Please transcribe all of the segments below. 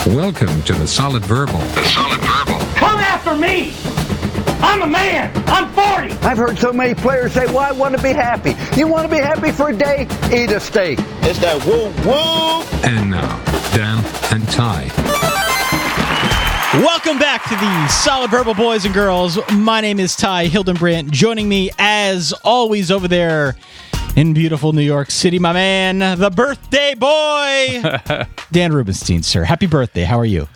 Welcome to the Solid Verbal. The Solid Verbal. Come after me! I'm a man! I'm 40! I've heard so many players say, well, I want to be happy. You want to be happy for a day? Eat a steak. It's that woo-woo! And now, Dan and Ty. Welcome back to the Solid Verbal, boys and girls. My name is Ty Hildenbrandt. Joining me, as always, over there in beautiful New York City, my man, the birthday boy, Dan Rubenstein, sir. Happy birthday. How are you?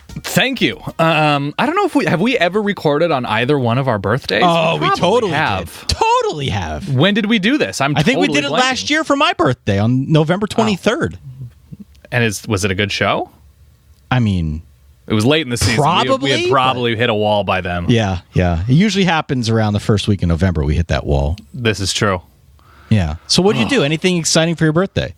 Thank you. I don't know if we ever recorded on either one of our birthdays. Oh, we totally have. Totally have. When did we do this? I think we did it last year for my birthday on November 23rd. And was it a good show? I mean, it was late in the season. Probably. We had probably hit a wall by then. Yeah. It usually happens around the first week in November. We hit that wall. This is true. Yeah. So what'd you do? Anything exciting for your birthday?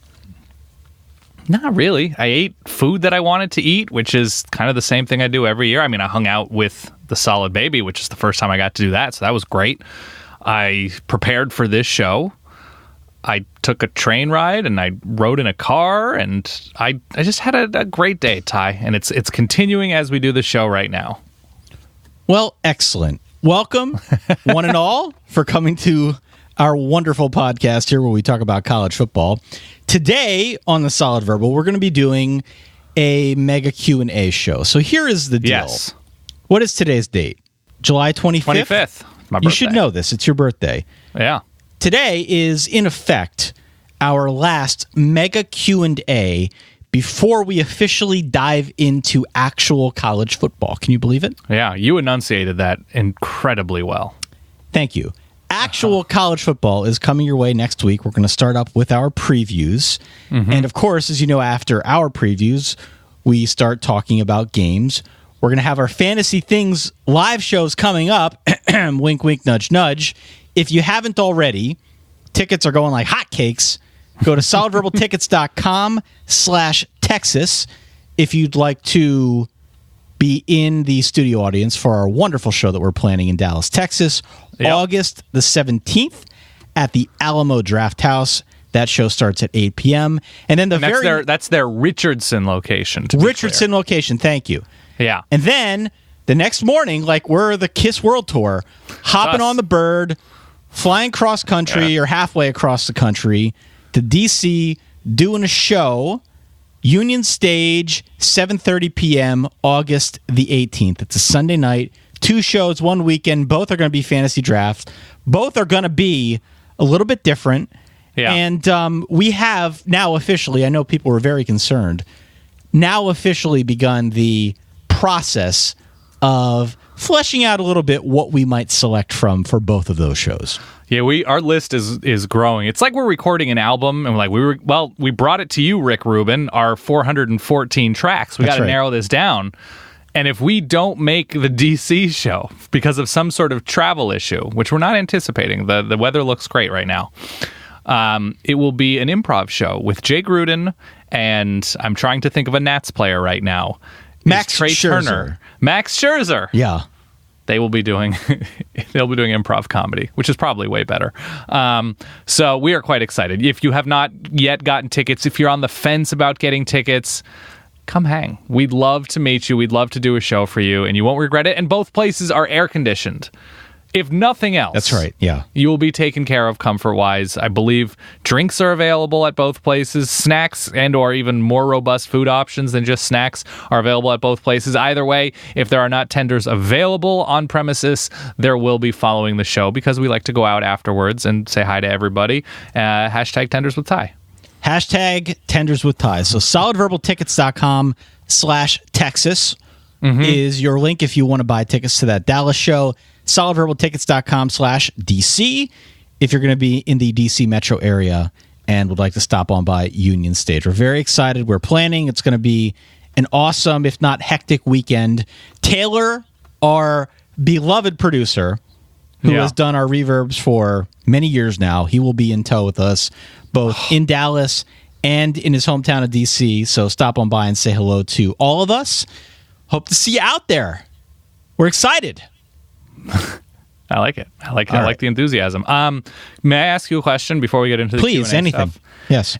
Not really. I ate food that I wanted to eat, which is kind of the same thing I do every year. I mean, I hung out with the Solid Baby, which is the first time I got to do that, so that was great. I prepared for this show. I took a train ride, and I rode in a car, and I just had a great day, Ty, and it's continuing as we do the show right now. Well, excellent. Welcome, one and all, for coming to our wonderful podcast here where we talk about college football. Today on the Solid Verbal, we're going to be doing a mega Q&A show. So here is the deal. Yes. What is today's date? July 25th? 25th. My birthday. You should know this. It's your birthday. Yeah. Today is, in effect, our last mega Q&A before we officially dive into actual college football. Can you believe it? Yeah, you enunciated that incredibly well. Thank you. Actual college football is coming your way next week. We're going to start up with our previews. Mm-hmm. And of course, as you know, after our previews, we start talking about games. We're going to have our Fantasy Things live shows coming up. Wink, wink, nudge, nudge. If you haven't already, tickets are going like hotcakes. Go to solidverbaltickets.com/Texas if you'd like to be in the studio audience for our wonderful show that we're planning in Dallas, Texas, August the 17th at the Alamo Draft House. That show starts at 8 p.m. And then that's their Richardson location. Richardson location, thank you. Yeah. And then the next morning, like we're the Kiss World Tour, hopping on the bird, flying cross country or halfway across the country to D.C., doing a show. Union Stage, 7:30 p.m., August the 18th. It's a Sunday night. 2 shows, 1 weekend. Both are going to be fantasy drafts. Both are going to be a little bit different. Yeah. And we have now officially, I know people were very concerned, now officially begun the process of fleshing out a little bit what we might select from for both of those shows. Yeah, our list is growing. It's like we're recording an album, and we brought it to you, Rick Rubin, our 414 tracks. We got to narrow this down. And if we don't make the DC show because of some sort of travel issue, which we're not anticipating, the weather looks great right now, it will be an improv show with Jay Gruden, and I'm trying to think of a Nats player right now. Max Trey Scherzer. Turner. Max Scherzer. Yeah. They'll be doing improv comedy, which is probably way better. So we are quite excited. If you have not yet gotten tickets, if you're on the fence about getting tickets, come hang. We'd love to meet you. We'd love to do a show for you, and you won't regret it. And both places are air conditioned. If nothing else, that's right. Yeah, you will be taken care of comfort-wise. I believe drinks are available at both places. Snacks and/or even more robust food options than just snacks are available at both places. Either way, if there are not tenders available on premises, there will be following the show because we like to go out afterwards and say hi to everybody. Hashtag Tenders with Ty. Hashtag Tenders with Ty. So solidverbaltickets.com/Texas is your link if you want to buy tickets to that Dallas show. solidverbaltickets.com/DC if you're going to be in the DC metro area and would like to stop on by Union Stage. We're very excited. We're planning. It's going to be an awesome, if not hectic, weekend. Taylor, our beloved producer, who has done our reverbs for many years now, he will be in tow with us, both in Dallas and in his hometown of DC. So stop on by and say hello to all of us. Hope to see you out there. We're excited. I like it. I like the enthusiasm. May I ask you a question before we get into the Please, Q&A anything. stuff? Yes.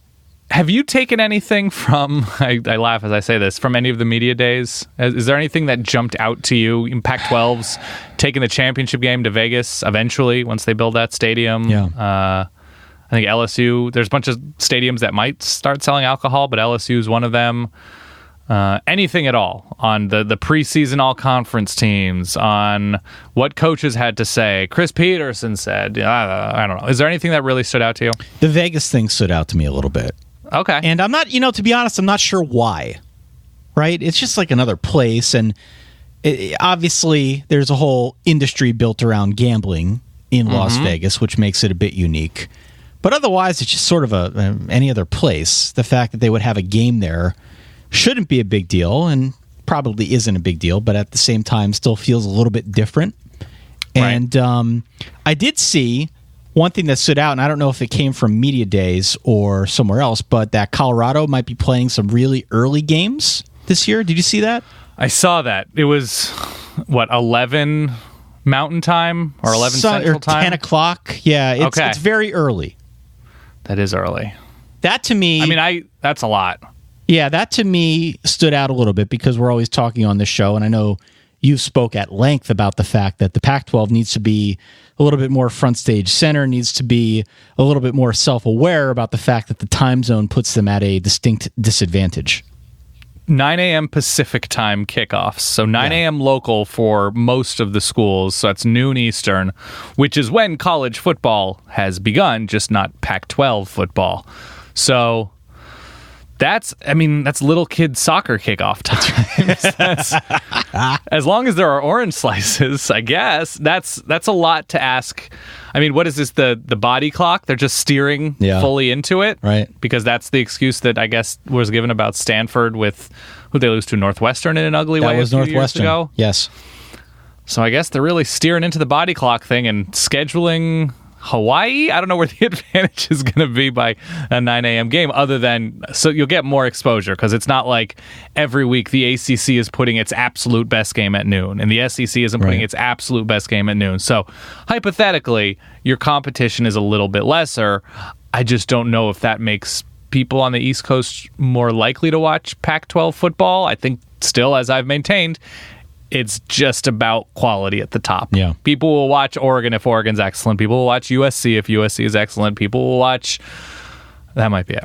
Have you taken anything from, I laugh as I say this, from any of the media days? Is there anything that jumped out to you in Pac-12's taking the championship game to Vegas eventually once they build that stadium? Yeah. I think LSU, there's a bunch of stadiums that might start selling alcohol, but LSU is one of them. Anything at all on the preseason all-conference teams, on what coaches had to say. Chris Peterson said, I don't know. Is there anything that really stood out to you? The Vegas thing stood out to me a little bit. Okay. And I'm not, to be honest, I'm not sure why. Right? It's just like another place. And obviously, there's a whole industry built around gambling in Las Vegas, which makes it a bit unique. But otherwise, it's just sort of any other place. The fact that they would have a game there shouldn't be a big deal, and probably isn't a big deal, but at the same time still feels a little bit different. Right. And I did see one thing that stood out, and I don't know if it came from media days or somewhere else, but that Colorado might be playing some really early games this year. Did you see that? I saw that. It was, 11 Mountain Time or 11 Central Time? 10 o'clock. Yeah, it's very early. That is early. That to me... that's a lot. Yeah, that to me stood out a little bit because we're always talking on this show, and I know you spoke at length about the fact that the Pac-12 needs to be a little bit more front stage center, needs to be a little bit more self-aware about the fact that the time zone puts them at a distinct disadvantage. 9 a.m. Pacific time kickoffs, so 9 a.m. local for most of the schools, so that's noon Eastern, which is when college football has begun, just not Pac-12 football. So... That's little kid soccer kickoff times. That's, as long as there are orange slices, I guess, that's a lot to ask. I mean, what is this, the body clock? They're just steering fully into it? Right. Because that's the excuse that I guess was given about Stanford with, who they lose to, Northwestern in an ugly way a few years ago. Yes. So I guess they're really steering into the body clock thing and scheduling... Hawaii? I don't know where the advantage is going to be by a 9 a.m. game other than, so you'll get more exposure because it's not like every week the ACC is putting its absolute best game at noon and the SEC isn't putting its absolute best game at noon. So hypothetically, your competition is a little bit lesser. I just don't know if that makes people on the East Coast more likely to watch Pac-12 football. I think still, as I've maintained, it's just about quality at the top. Yeah. People will watch Oregon if Oregon's excellent. People will watch USC if USC is excellent. People will watch... That might be it.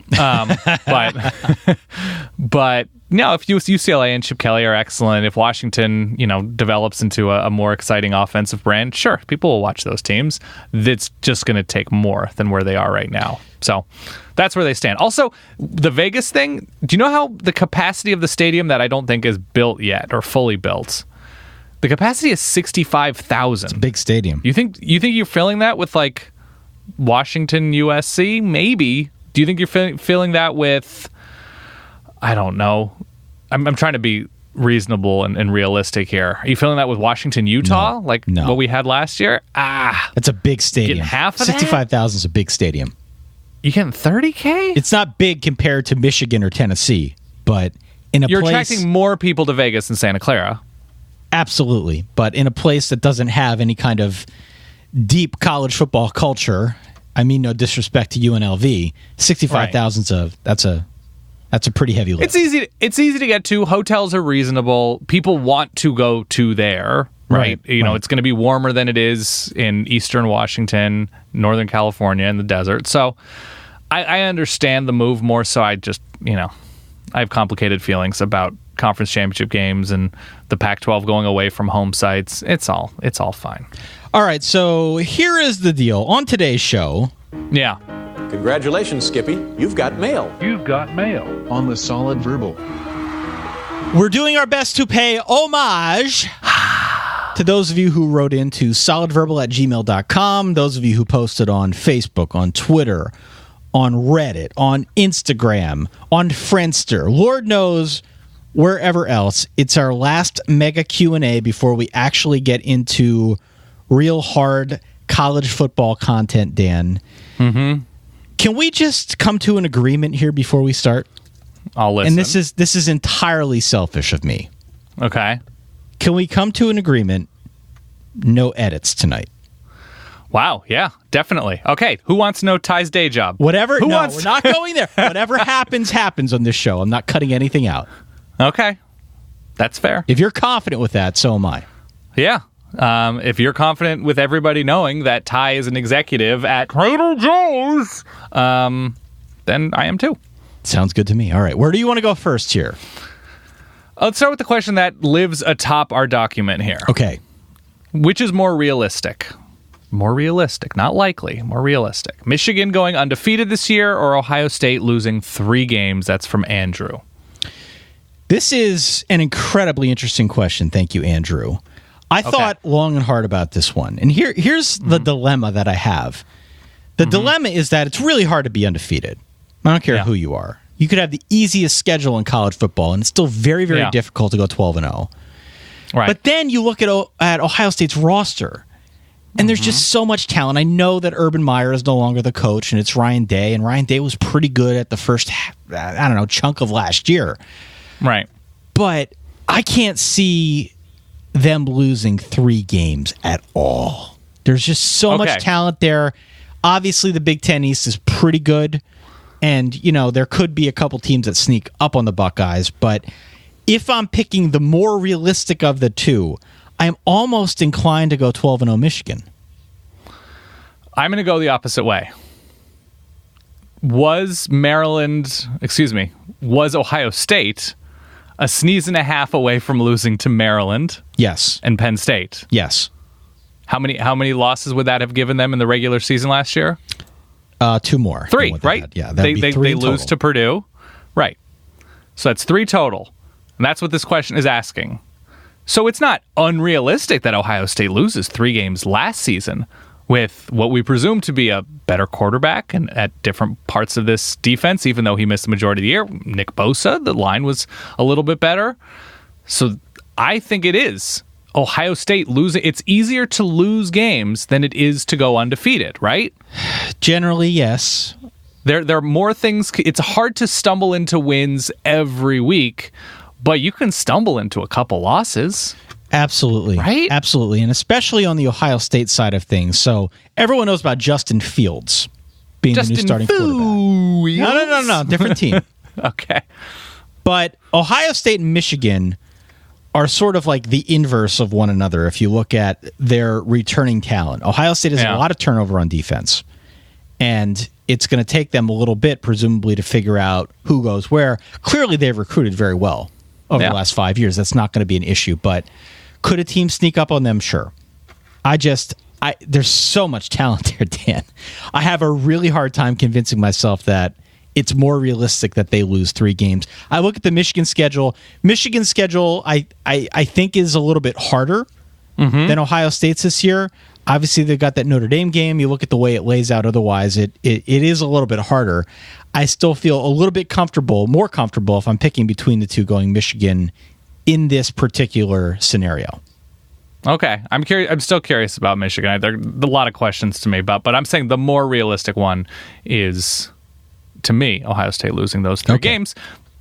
But no, if UCLA and Chip Kelly are excellent, if Washington, develops into a more exciting offensive brand, sure, people will watch those teams. It's just going to take more than where they are right now. So that's where they stand. Also, the Vegas thing, do you know how the capacity of the stadium that I don't think is built yet or fully built? The capacity is 65,000. It's a big stadium. You think you're filling that with like Washington, USC? Maybe. Do you think you're filling that with, I don't know. I'm trying to be reasonable and realistic here. Are you filling that with Washington, Utah? No. What we had last year? That's a big stadium. Getting half of that? 65,000 is a big stadium. You getting 30K? It's not big compared to Michigan or Tennessee, but You're attracting more people to Vegas than Santa Clara. Absolutely. But in a place that doesn't have any kind of deep college football culture, I mean no disrespect to UNLV, 65,000 that's a pretty heavy lift. It's easy to get to. Hotels are reasonable. People want to go to there, right? It's going to be warmer than it is in Eastern Washington, Northern California, in the desert. So I understand the move more so. I just, I have complicated feelings about conference championship games and the Pac-12 going away from home sites. It's all fine. All right, so here is the deal. On today's show... Yeah. Congratulations, Skippy. You've got mail. You've got mail on the Solid Verbal. We're doing our best to pay homage to those of you who wrote into solidverbal@gmail.com, those of you who posted on Facebook, on Twitter, on Reddit, on Instagram, on Friendster, Lord knows wherever else. It's our last mega Q&A before we actually get into real hard college football content, Dan. Mm-hmm. Can we just come to an agreement here before we start? I'll listen. And this is entirely selfish of me. Okay. Can we come to an agreement? No edits tonight. Wow, yeah, definitely. Okay, who wants to know Ty's day job? Whatever. Who no, wants we're not going there. Whatever happens on this show. I'm not cutting anything out. Okay, that's fair. If you're confident with that, so am I. Yeah. If you're confident with everybody knowing that Ty is an executive at Trader Joe's, then I am too. Sounds good to me. All right, where do you want to go first here? Let's start with the question that lives atop our document here. Okay. Which is more realistic? More realistic, not likely, more realistic. Michigan going undefeated this year or Ohio State losing 3 games? That's from Andrew. This is an incredibly interesting question. Thank you, Andrew. I thought long and hard about this one. And here's the dilemma that I have. The dilemma is that it's really hard to be undefeated. I don't care who you are. You could have the easiest schedule in college football, and it's still very, very difficult to go 12-0. Right. But then you look at Ohio State's roster, and there's just so much talent. I know that Urban Meyer is no longer the coach, and it's Ryan Day, and Ryan Day was pretty good at the first, chunk of last year. Right. But I can't see them losing 3 games at all. There's just so much talent there. Obviously, the Big Ten East is pretty good, and there could be a couple teams that sneak up on the Buckeyes. But if I'm picking the more realistic of the two, I'm almost inclined to go 12-0 Michigan. I'm going to go the opposite way. Was Ohio State a sneeze and a half away from losing to Maryland? Yes. And Penn State? Yes. How many losses would that have given them in the regular season last year? 2 more. 3, right? Yeah, they lose to Purdue. Right. So that's 3 total. And that's what this question is asking. So it's not unrealistic that Ohio State loses 3 games last season with what we presume to be a better quarterback and at different parts of this defense, even though he missed the majority of the year. Nick Bosa, the line was a little bit better. So I think it is. Ohio State losing. It's easier to lose games than it is to go undefeated, right? Generally, yes. There are more things. It's hard to stumble into wins every week, but you can stumble into a couple losses. Absolutely. Right? Absolutely. And especially on the Ohio State side of things. So everyone knows about Justin Fields being the new starting quarterback. No. Different team. Okay. But Ohio State and Michigan are sort of like the inverse of one another if you look at their returning talent. Ohio State has a lot of turnover on defense. And it's going to take them a little bit, presumably, to figure out who goes where. Clearly, they've recruited very well over the last 5 years. That's not going to be an issue. But could a team sneak up on them? Sure. There's so much talent there, Dan. I have a really hard time convincing myself that it's more realistic that they lose 3 games. I look at the Michigan schedule. Michigan's schedule, I think, is a little bit harder than Ohio State's this year. Obviously, they've got that Notre Dame game. You look at the way it lays out otherwise, it is a little bit harder. I still feel a little bit more comfortable if I'm picking between the two going Michigan in this particular scenario. Okay. I'm curious. I'm still curious about Michigan. There are a lot of questions to me about, but I'm saying the more realistic one is, to me, Ohio State losing those 3 games.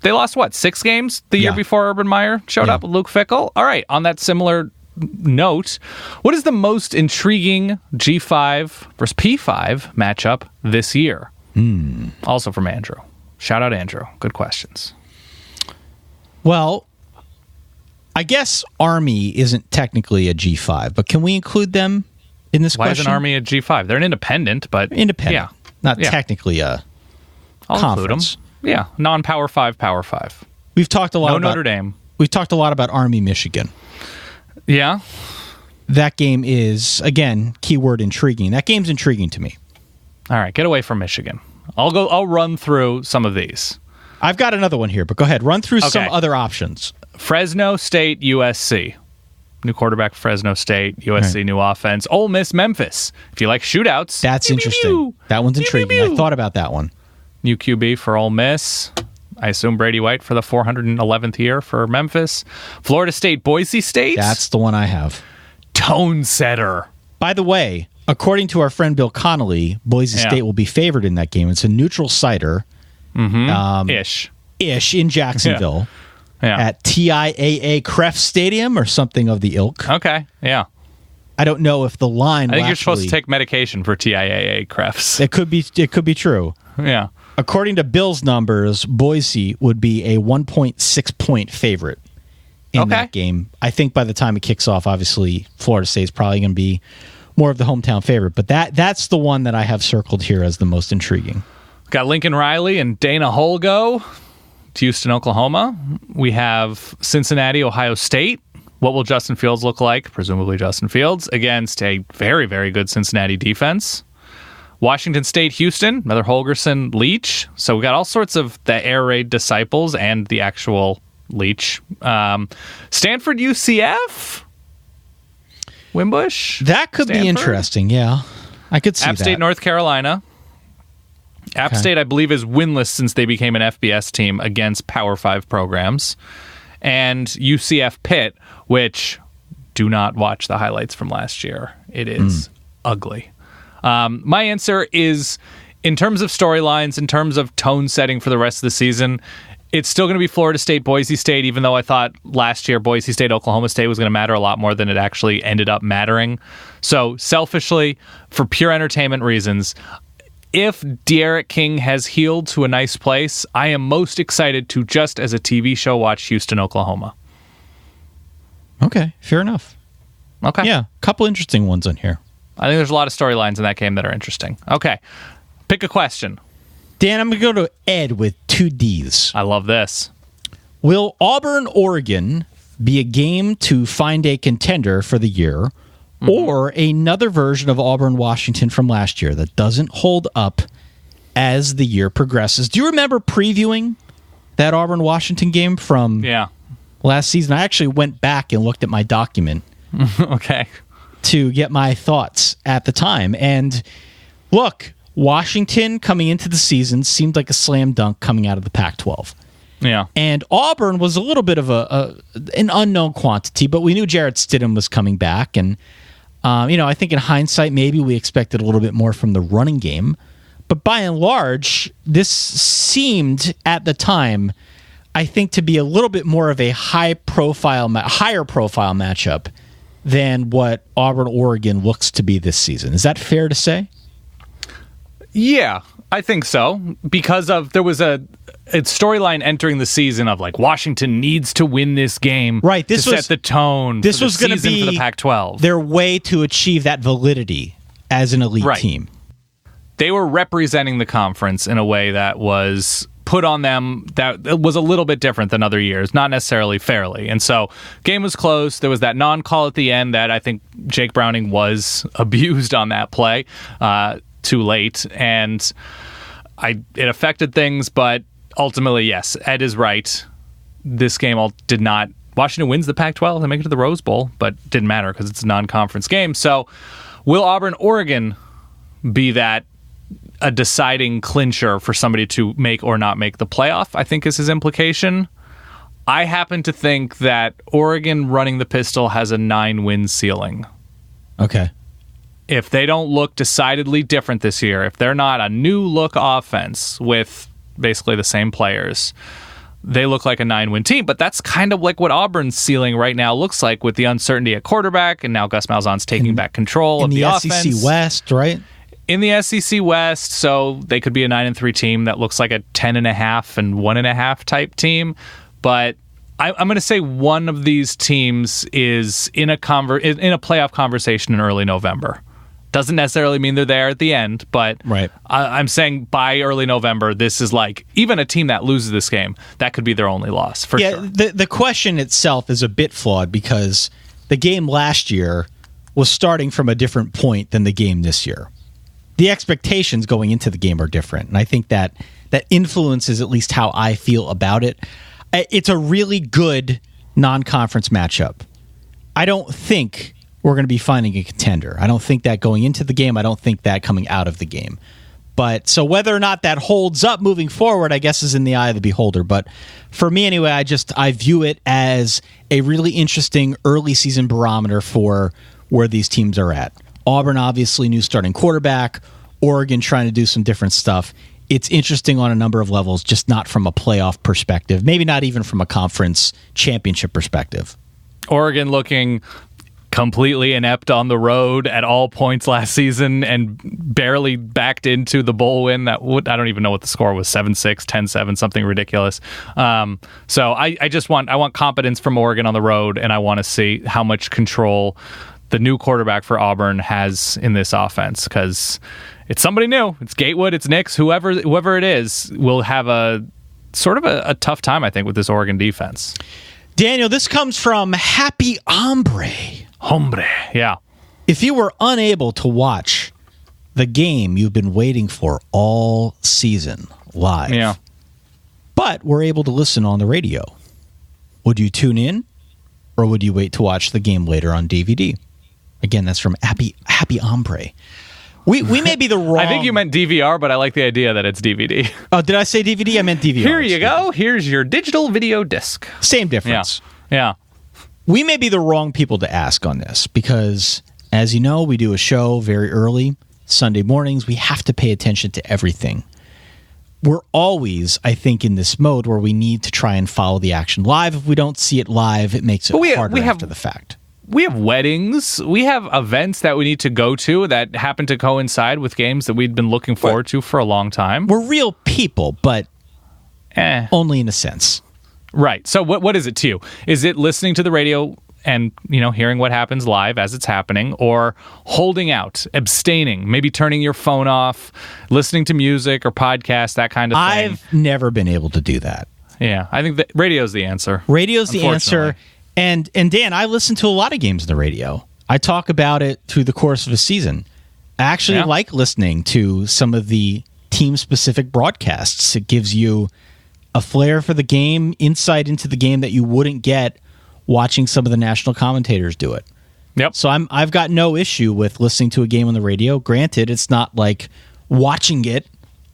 They lost, 6 games the year before Urban Meyer showed up with Luke Fickell? All right. On that similar note, what is the most intriguing G5 versus P5 matchup this year? Also from Andrew. Shout out, Andrew. Good questions. Well, I guess Army isn't technically a G5, but can we include them in this question? Why isn't Army a G5? They're an independent, but... Independent. Not technically a I'll conference. Include them. Yeah, non-Power 5, Power 5. We've talked a lot about Notre Dame. We've talked a lot about Army, Michigan. Yeah. That game is, again, keyword intriguing. That game's intriguing to me. All right, get away from Michigan. I'll run through some of these. I've got another one here, but go ahead. Run through some other options. Fresno State, USC. New quarterback, Fresno State, USC, new offense. Ole Miss, Memphis. If you like shootouts. That's interesting. That one's intriguing. I thought about that one. New QB for Ole Miss. I assume Brady White for the 411th year for Memphis. Florida State, Boise State. That's the one I have. Tone setter. By the way, according to our friend Bill Connolly, Boise State will be favored in that game. It's a neutral siter. Ish in Jacksonville at TIAA Kreft Stadium or something of the ilk. Okay, yeah. I don't know if the line. I think you're supposed to take medication for TIAA, Krefs. It could be true. Yeah. According to Bill's numbers, Boise would be a 1.6 point favorite in that game. I think by the time it kicks off, obviously Florida State's probably going to be more of the hometown favorite, but that's the one that I have circled here as the most intriguing. Got Lincoln Riley and Dana Holgo to Houston, Oklahoma. We have Cincinnati, Ohio State. What will Justin Fields look like? Presumably Justin Fields against a very, very good Cincinnati defense. Washington State, Houston, another Holgerson Leach. So we got all sorts of the air raid disciples and the actual Leach. Stanford, UCF. Wimbush. That could be interesting. Yeah, I could see App State, that. North Carolina. App State, I believe, is winless since they became an FBS team against Power 5 programs. And UCF Pitt, which do not watch the highlights from last year. It is ugly. My answer is, in terms of storylines, in terms of tone setting for the rest of the season, it's still going to be Florida State, Boise State, even though I thought last year Boise State, Oklahoma State was going to matter a lot more than it actually ended up mattering. So selfishly, for pure entertainment reasons, if De'Aaron King has healed to a nice place, I am most excited to just as a TV show watch Houston, Oklahoma. Okay, fair enough. Okay. Yeah, a couple interesting ones on here. I think there's a lot of storylines in that game that are interesting. Okay. Pick a question. Dan, I'm going to go to Ed with 2 Ds. I love this. Will Auburn, Oregon be a game to find a contender for the year, or another version of Auburn, Washington from last year that doesn't hold up as the year progresses? Do you remember previewing that Auburn, Washington game from last season? I actually went back and looked at my document okay, to get my thoughts at the time. And look, Washington coming into the season seemed like a slam dunk coming out of the Pac-12. Yeah. And Auburn was a little bit of an unknown quantity, but we knew Jarrett Stidham was coming back. And, I think in hindsight, maybe we expected a little bit more from the running game. But by and large, this seemed at the time, I think, to be a little bit more of a higher profile matchup than what Auburn, Oregon looks to be this season. Is that fair to say? Yeah, I think so. Because there was a storyline entering the season of like Washington needs to win this game, right? This was set the tone. This was going to be for the Pac-12. Their way to achieve that validity as an elite team. They were representing the conference in a way that was put on them that was a little bit different than other years, not necessarily fairly. And so game was close. There was that non-call at the end that I think Jake Browning was abused on that play too late. And it affected things, but ultimately, yes, Ed is right. This game did not... Washington wins the Pac-12. They make it to the Rose Bowl, but didn't matter because it's a non-conference game. So will Auburn, Oregon be a deciding clincher for somebody to make or not make the playoff, I think is his implication. I happen to think that Oregon running the pistol has a 9-win ceiling. Okay. If they don't look decidedly different this year, if they're not a new look offense with basically the same players, they look like a 9-win team. But that's kind of like what Auburn's ceiling right now looks like with the uncertainty at quarterback, and now Gus Malzahn's taking back control of the offense. In the SEC West, right? In the SEC West, so they could be a 9-3 team that looks like a 10.5 and 1.5 type team. But I'm going to say one of these teams is in a playoff conversation in early November. Doesn't necessarily mean they're there at the end, but I'm saying by early November, this is like, even a team that loses this game, that could be their only loss, for sure. The question itself is a bit flawed because the game last year was starting from a different point than the game this year. The expectations going into the game are different, and I think that influences at least how I feel about it. It's a really good non-conference matchup. I don't think we're going to be finding a contender. I don't think that going into the game. I don't think that coming out of the game. But so whether or not that holds up moving forward, I guess, is in the eye of the beholder. But for me anyway, I view it as a really interesting early season barometer for where these teams are at. Auburn, obviously, new starting quarterback. Oregon trying to do some different stuff. It's interesting on a number of levels, just not from a playoff perspective. Maybe not even from a conference championship perspective. Oregon looking completely inept on the road at all points last season and barely backed into the bowl win. I don't even know what the score was, 7-6, 10-7, something ridiculous. So I want competence from Oregon on the road, and I want to see how much control the new quarterback for Auburn has in this offense, because it's somebody new. It's Gatewood, it's Nix, whoever it is will have a sort of a tough time, I think, with this Oregon defense. Daniel, this comes from Happy Hombre. Yeah. If you were unable to watch the game you've been waiting for all season live, but were able to listen on the radio, would you tune in, or would you wait to watch the game later on DVD? Again, that's from Happy Hombre. We may be the wrong... I think you meant DVR, but I like the idea that it's DVD. Oh, did I say DVD? I meant DVR. Here you go. Here's your digital video disc. Same difference. Yeah. We may be the wrong people to ask on this because, as you know, we do a show very early, Sunday mornings. We have to pay attention to everything. We're always, I think, in this mode where we need to try and follow the action live. If we don't see it live, it makes it harder after the fact. We have weddings. We have events that we need to go to that happen to coincide with games that we'd been looking forward to for a long time. We're real people, but only in a sense. Right. So what is it to you? Is it listening to the radio and, hearing what happens live as it's happening, or holding out, abstaining, maybe turning your phone off, listening to music or podcasts, that kind of thing? I've never been able to do that. Yeah. I think that radio's the answer. Radio's the answer. And Dan, I listen to a lot of games on the radio. I talk about it through the course of a season. I actually like listening to some of the team-specific broadcasts. It gives you a flair for the game, insight into the game that you wouldn't get watching some of the national commentators do it. Yep. So I've got no issue with listening to a game on the radio. Granted, it's not like watching it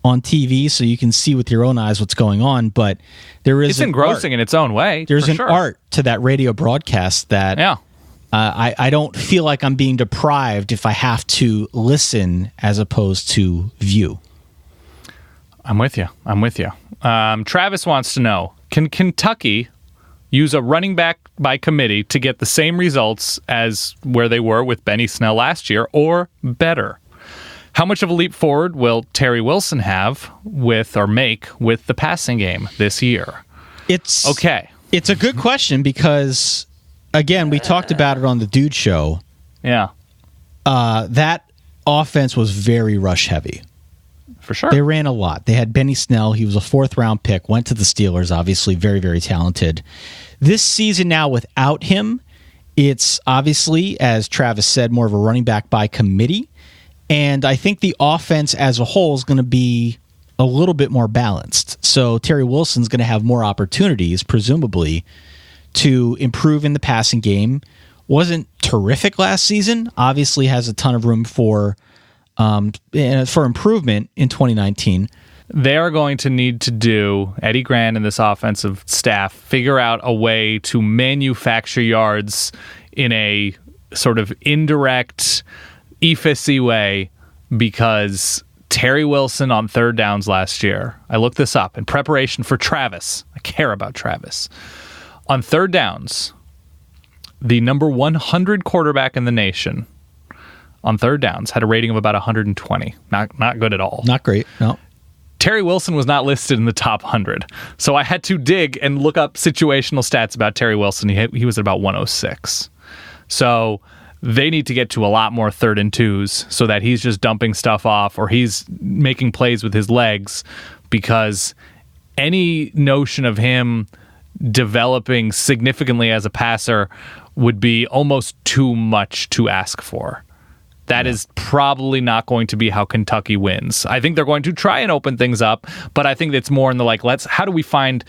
on TV so you can see with your own eyes what's going on, but there is it's engrossing in its own way. There's an art to that radio broadcast that I don't feel like I'm being deprived if I have to listen as opposed to view. I'm with you. Travis wants to know, can Kentucky use a running back by committee to get the same results as where they were with Benny Snell last year, or better? How much of a leap forward will Terry Wilson make with the passing game this year? It's a good question because, again, we talked about it on the Dude Show. Yeah. That offense was very rush heavy. For sure. They ran a lot. They had Benny Snell. He was a 4th-round pick, went to the Steelers, obviously very, very talented. This season now without him, it's obviously, as Travis said, more of a running back by committee. And I think the offense as a whole is going to be a little bit more balanced. So Terry Wilson's going to have more opportunities, presumably, to improve in the passing game. Wasn't terrific last season. Obviously has a ton of room for improvement in 2019. They are going to need to do, Eddie Grant and this offensive staff, figure out a way to manufacture yards in a sort of indirect, efficacy way, because Terry Wilson on 3rd downs last year, I looked this up in preparation for Travis. I care about Travis. On 3rd downs, the number 100 quarterback in the nation on 3rd downs had a rating of about 120. Not good at all. Not great, no. Terry Wilson was not listed in the top 100. So I had to dig and look up situational stats about Terry Wilson. He was at about 106. So they need to get to a lot more 3rd and 2s so that he's just dumping stuff off or he's making plays with his legs, because any notion of him developing significantly as a passer would be almost too much to ask for. That is probably not going to be how Kentucky wins. I think they're going to try and open things up, but I think it's more in the how do we find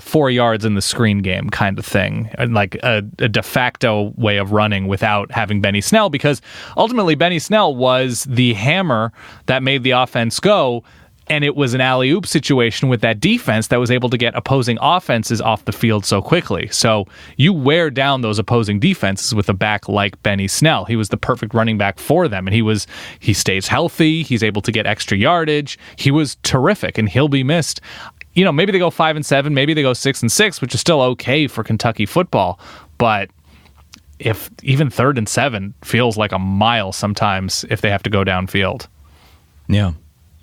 4 yards in the screen game kind of thing, like a de facto way of running without having Benny Snell, because ultimately Benny Snell was the hammer that made the offense go. And it was an alley-oop situation with that defense that was able to get opposing offenses off the field so quickly. So you wear down those opposing defenses with a back like Benny Snell. He was the perfect running back for them, and he stays healthy. He's able to get extra yardage. He was terrific, and he'll be missed. Maybe they go 5-7, maybe they go 6-6, which is still okay for Kentucky football, but if even 3rd and 7 feels like a mile sometimes if they have to go downfield. Yeah.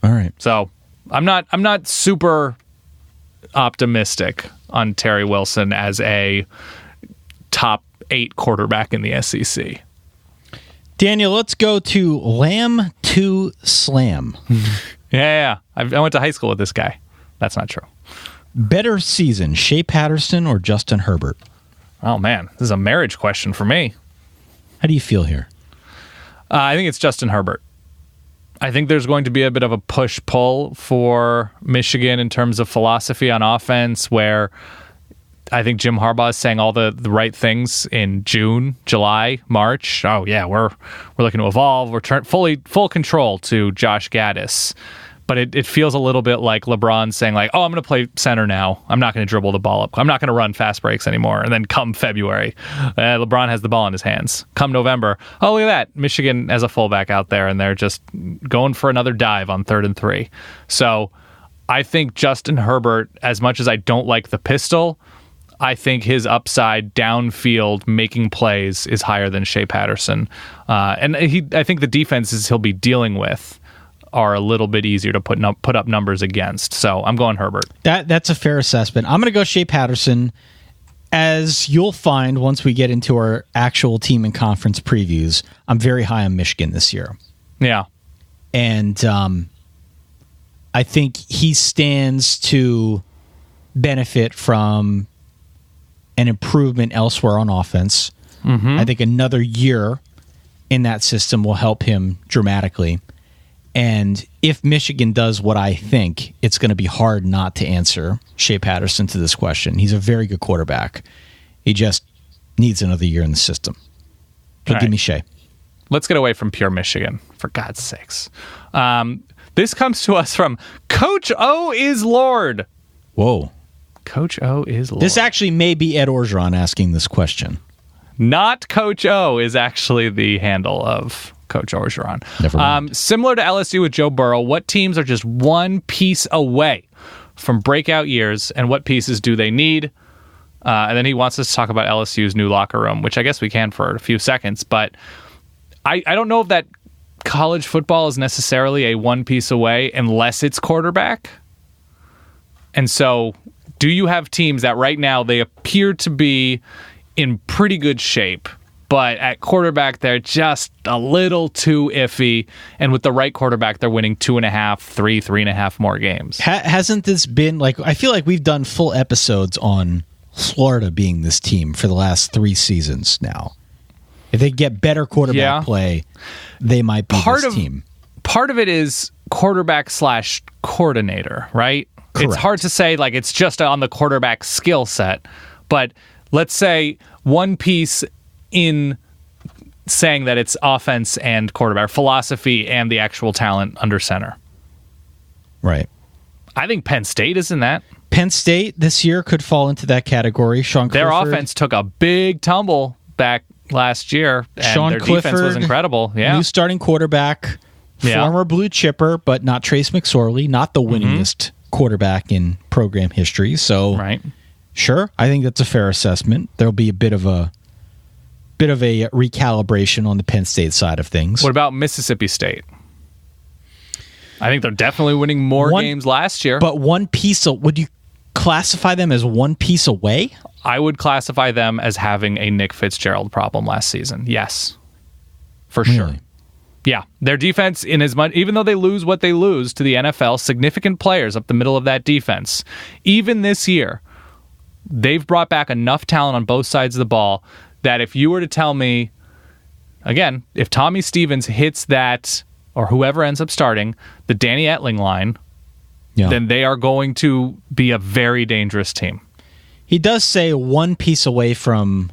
All right. So I'm not super optimistic on Terry Wilson as a top 8 quarterback in the SEC. Daniel, let's go to Lamb to Slam. Yeah. I went to high school with this guy. That's not true. Better season, Shea Patterson or Justin Herbert? Oh, man. This is a marriage question for me. How do you feel here? I think it's Justin Herbert. I think there's going to be a bit of a push-pull for Michigan in terms of philosophy on offense, where I think Jim Harbaugh is saying all the right things in June, July, March. Oh, yeah, we're looking to evolve. We're full control to Josh Gaddis. But it feels a little bit like LeBron saying, like, oh, I'm going to play center now. I'm not going to dribble the ball up. I'm not going to run fast breaks anymore. And then come February, LeBron has the ball in his hands. Come November, oh, look at that. Michigan has a fullback out there, and they're just going for another dive on 3rd and 3. So I think Justin Herbert, as much as I don't like the pistol, I think his upside downfield making plays is higher than Shea Patterson. And I think the defenses he'll be dealing with are a little bit easier to put up numbers against. So I'm going Herbert. That's a fair assessment. I'm going to go Shea Patterson. As you'll find once we get into our actual team and conference previews, I'm very high on Michigan this year. Yeah. And I think he stands to benefit from an improvement elsewhere on offense. I think another year in that system will help him dramatically. And if Michigan does what I think, it's going to be hard not to answer Shea Patterson to this question. He's a very good quarterback. He just needs another year in the system. So give me Shea. Let's get away from pure Michigan, for God's sakes. This comes to us from Coach O is Lord. Whoa. Coach O is Lord. This actually may be Ed Orgeron asking this question. Not Coach O is actually the handle of Coach Orgeron. Never mind. Similar to LSU with Joe Burrow, what teams are just one piece away from breakout years, and what pieces do they need? And then he wants us to talk about LSU's new locker room, which I guess we can for a few seconds, but I don't know if that college football is necessarily a one piece away unless it's quarterback. And so do you have teams that right now they appear to be in pretty good shape, but at quarterback, they're just a little too iffy. And with the right quarterback, they're winning 2.5, 3.5 more games. Hasn't this been like, I feel like we've done full episodes on Florida being this team for the last 3 seasons now. If they get better quarterback play, they might be this team. Part of it is quarterback / coordinator, right? Correct. It's hard to say like it's just on the quarterback skill set, but let's say one piece in saying that it's offense and quarterback, philosophy and the actual talent under center. Right. I think Penn State is in that. Penn State this year could fall into that category. Their offense took a big tumble back last year, and their defense was incredible. Yeah. New starting quarterback, former blue chipper, but not Trace McSorley, not the winningest quarterback in program history. So, sure, I think that's a fair assessment. There'll be a bit of a recalibration on the Penn State side of things. What about Mississippi State? I think they're definitely winning more games last year. But one piece of, would you classify them as one piece away? I would classify them as having a Nick Fitzgerald problem last season. Yes. For sure. Yeah. Their defense, in as much, even though they lose what they lose to the NFL, significant players up the middle of that defense, even this year, they've brought back enough talent on both sides of the ball that if you were to tell me, again, if Tommy Stevens hits that, or whoever ends up starting, the Danny Etling line, then they are going to be a very dangerous team. He does say one piece away from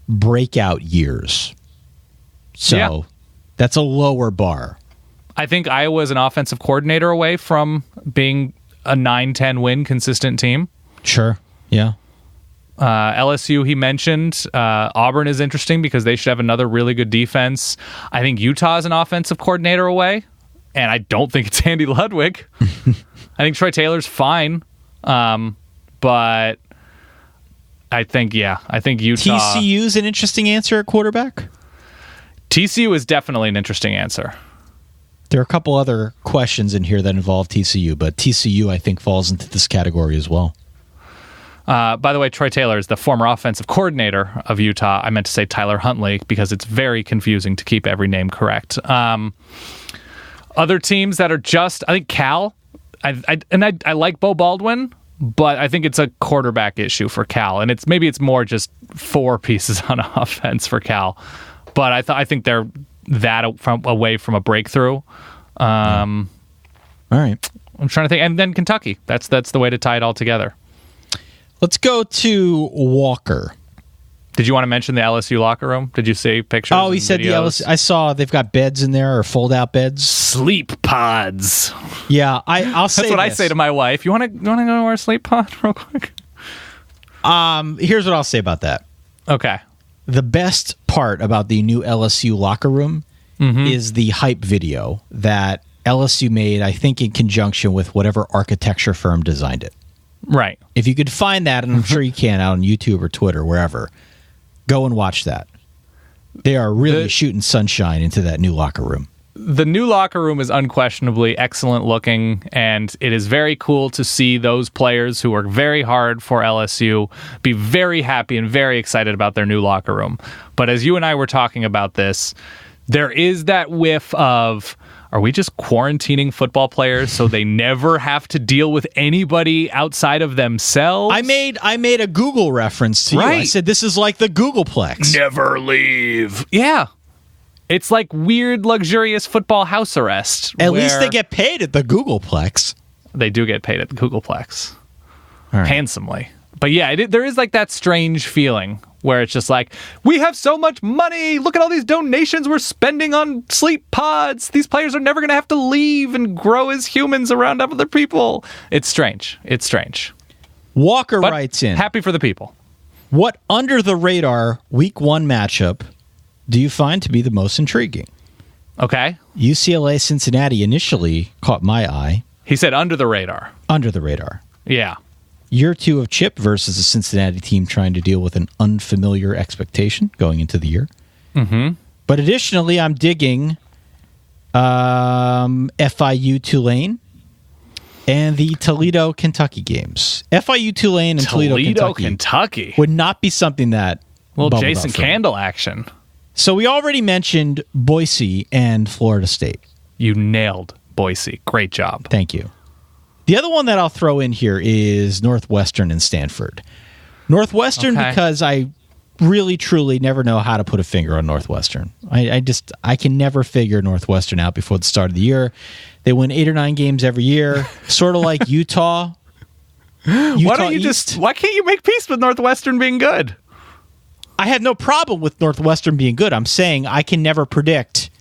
breakout years. So that's a lower bar. I think Iowa is an offensive coordinator away from being a 9-10 win consistent team. Sure. Yeah. LSU, he mentioned. Auburn is interesting because they should have another really good defense. I think Utah is an offensive coordinator away, and I don't think it's Andy Ludwig. I think Troy Taylor's fine, but I think Utah. TCU's an interesting answer at quarterback. TCU is definitely an interesting answer. There are a couple other questions in here that involve TCU, but TCU, I think, falls into this category as well. By the way, Troy Taylor is the former offensive coordinator of Utah. I meant to say Tyler Huntley because it's very confusing to keep every name correct. Other teams that are I think Cal. I like Bo Baldwin, but I think it's a quarterback issue for Cal, and it's more just 4 pieces on offense for Cal. But I think they're away from a breakthrough. All right, I'm trying to think, and then Kentucky. That's the way to tie it all together. Let's go to Walker. Did you want to mention the LSU locker room? Did you see pictures? Oh, he said the LSU. I saw they've got beds in there or fold-out beds. Sleep pods. Yeah, I'll say that's what I say to my wife. You want to go to our sleep pod real quick? Here's what I'll say about that. Okay. The best part about the new LSU locker room is the hype video that LSU made, I think, in conjunction with whatever architecture firm designed it. Right. If you could find that, and I'm sure you can out on YouTube or Twitter, wherever, go and watch that. They are really shooting sunshine into that new locker room. The new locker room is unquestionably excellent looking, and it is very cool to see those players who work very hard for LSU be very happy and very excited about their new locker room. But as you and I were talking about this, there is that whiff of, are we just quarantining football players so they never have to deal with anybody outside of themselves? I made a Google reference to you. I said this is like the Googleplex. Never leave. Yeah. It's like weird, luxurious football house arrest. At least they get paid at the Googleplex. They do get paid at the Googleplex. Handsomely. But yeah, there is like that strange feeling where it's just like, we have so much money. Look at all these donations we're spending on sleep pods. These players are never going to have to leave and grow as humans around other people. It's strange. Walker writes in, happy for the people. What under the radar week 1 matchup do you find to be the most intriguing? Okay. UCLA Cincinnati initially caught my eye. He said under the radar. Under the radar. Yeah. Year 2 of Chip versus a Cincinnati team trying to deal with an unfamiliar expectation going into the year. Mm-hmm. But additionally, I'm digging FIU Tulane and the Toledo Kentucky games. FIU Tulane and Toledo Kentucky would not be something that little Jason Candle action. So we already mentioned Boise and Florida State. You nailed Boise. Great job. Thank you. The other one that I'll throw in here is Northwestern and Stanford. Northwestern because I really, truly never know how to put a finger on Northwestern. I can never figure Northwestern out before the start of the year. They win 8 or 9 games every year, sort of like Utah. Why can't you make peace with Northwestern being good? I had no problem with Northwestern being good. I'm saying I can never predict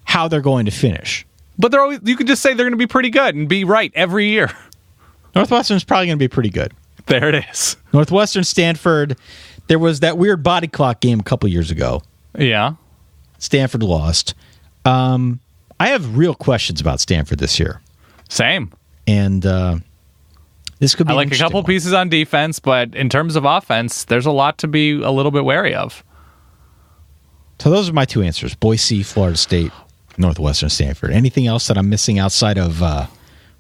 how they're going to finish. But you could just say they're going to be pretty good and be right every year. Northwestern's probably going to be pretty good. There it is. Northwestern, Stanford. There was that weird body clock game a couple years ago. Yeah. Stanford lost. I have real questions about Stanford this year. Same. And this could be I like a couple pieces on defense, but in terms of offense, there's a lot to be a little bit wary of. So those are my 2 answers. Boise, Florida State, Northwestern, Stanford. Anything else that I'm missing outside of,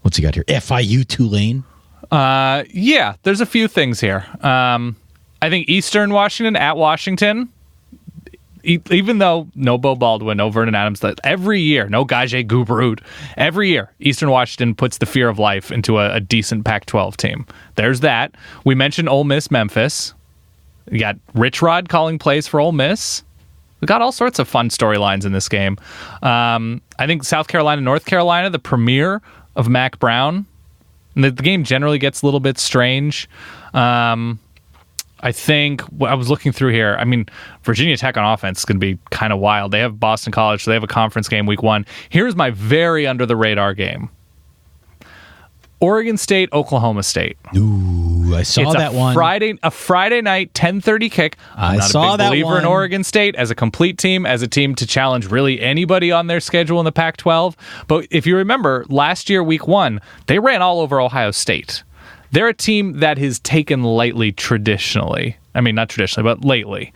what's he got here? FIU Tulane? Yeah, there's a few things here. I think Eastern Washington at Washington, even though no Bo Baldwin, no Vernon Adams, every year, no Gaje Gubrud, every year, Eastern Washington puts the fear of life into a decent Pac-12 team. There's that. We mentioned Ole Miss, Memphis. You got Rich Rod calling plays for Ole Miss. We got all sorts of fun storylines in this game. I think South Carolina, North Carolina, the premiere of Mac Brown. And the game generally gets a little bit strange. I think I was looking through here. I mean, Virginia Tech on offense is going to be kind of wild. They have Boston College, so they have a conference game week 1. Here's my very under the radar game. Oregon State, Oklahoma State. Ooh, I saw that one. A Friday night, 10:30 kick. I'm not a big believer in Oregon State as a complete team, as a team to challenge really anybody on their schedule in the Pac-12. But if you remember, last year, week 1, they ran all over Ohio State. they're a team that is taken lightly traditionally. I mean, not traditionally, but lately.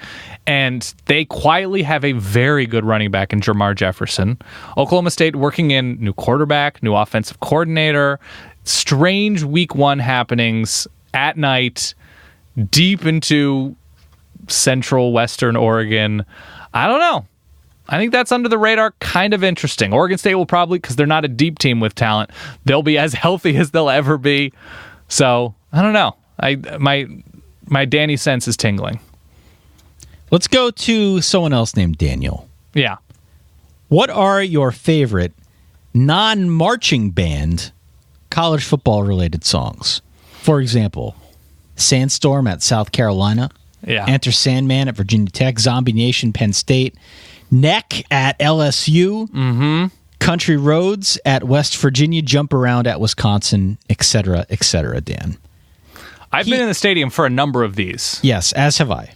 And they quietly have a very good running back in Jamar Jefferson. Oklahoma State working in new quarterback, new offensive coordinator, strange week one happenings at night, deep into central western Oregon. I don't know. I think that's under the radar, kind of interesting. Oregon State will probably, because they're not a deep team with talent, they'll be as healthy as they'll ever be. So, I don't know. My Danny sense is tingling. Let's go to someone else named Daniel. Yeah. What are your favorite non-marching band college football related songs? For example, Sandstorm at South Carolina, Enter Sandman at Virginia Tech, Zombie Nation, Penn State, Neck at LSU, Country Roads at West Virginia, Jump Around at Wisconsin, etc., etc., Dan. I've been in the stadium for a number of these. Yes, as have I.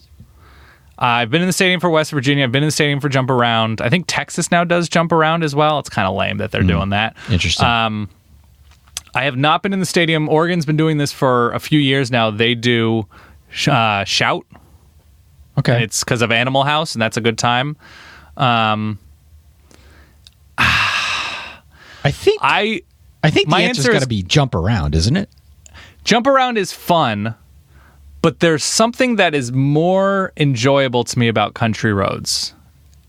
I've been in the stadium for West Virginia. I've been in the stadium for Jump Around. I think Texas now does Jump Around as well. It's kind of lame that they're doing that. Interesting. I have not been in the stadium. Oregon's been doing this for a few years now. They do Shout. Okay. And it's because of Animal House, and that's a good time. I think the answer's got to be Jump Around, isn't it? Jump Around is fun, but there's something that is more enjoyable to me about Country Roads.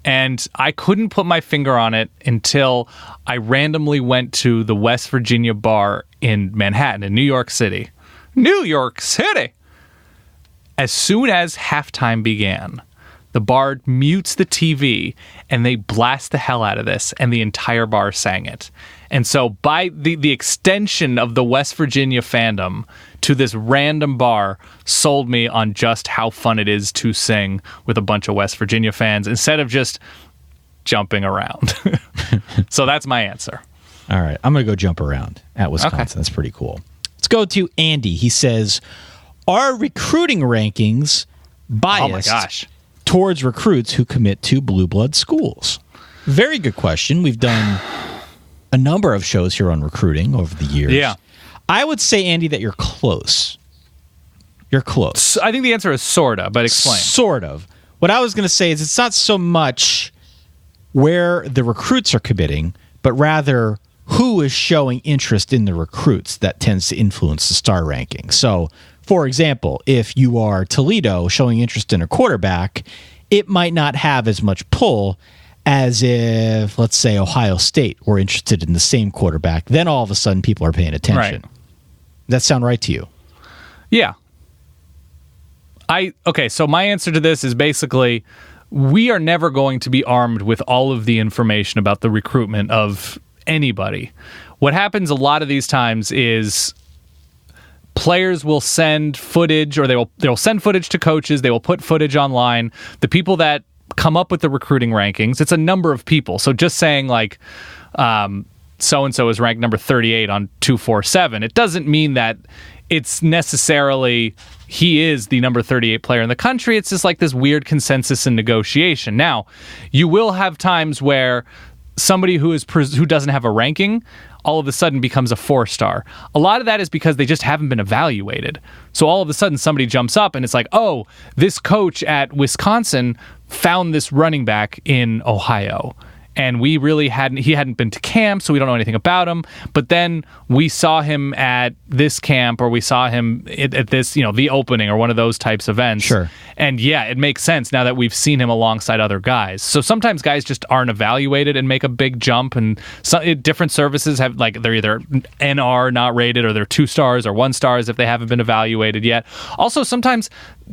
And I couldn't put my finger on it until I randomly went to the West Virginia bar in Manhattan, in New York City. New York City! As soon as halftime began, the bar mutes the TV and they blast the hell out of this, and the entire bar sang it. And so by the extension of the West Virginia fandom to this random bar sold me on just how fun it is to sing with a bunch of West Virginia fans instead of just jumping around. So that's my answer. All right. I'm going to go Jump Around at Wisconsin. Okay. That's pretty cool. Let's go to Andy. He says, are recruiting rankings biased towards recruits who commit to blue blood schools? Very good question. We've done a number of shows here on recruiting over the years. Yeah. I would say, Andy, that you're close. You're close. I think the answer is sorta, but explain. Sort of. What I was going to say is it's not so much where the recruits are committing, but rather who is showing interest in the recruits that tends to influence the star ranking. So, for example, if you are Toledo showing interest in a quarterback, it might not have as much pull as if, let's say, Ohio State were interested in the same quarterback. Then all of a sudden people are paying attention. Right. Does that sound right to you? Yeah. Okay, so my answer to this is basically we are never going to be armed with all of the information about the recruitment of anybody. What happens a lot of these times is players will send footage, or they'll send footage to coaches. They will put footage online. The people that come up with the recruiting rankings, it's a number of people. So just saying like so-and-so is ranked number 38 on 247, it doesn't mean that it's necessarily he is the number 38 player in the country. It's just like this weird consensus and negotiation. Now, you will have times where somebody who doesn't have a ranking all of a sudden becomes a 4-star. A lot of that is because they just haven't been evaluated. So all of a sudden somebody jumps up and it's like, oh, this coach at Wisconsin found this running back in Ohio. And he hadn't been to camp, so we don't know anything about him. But then we saw him at this camp, or we saw him at this, the opening or one of those types of events. Sure. And yeah, it makes sense now that we've seen him alongside other guys. So sometimes guys just aren't evaluated and make a big jump. And different services have, like, they're either NR, not rated, or they're 2 stars or 1 stars if they haven't been evaluated yet. Also, sometimes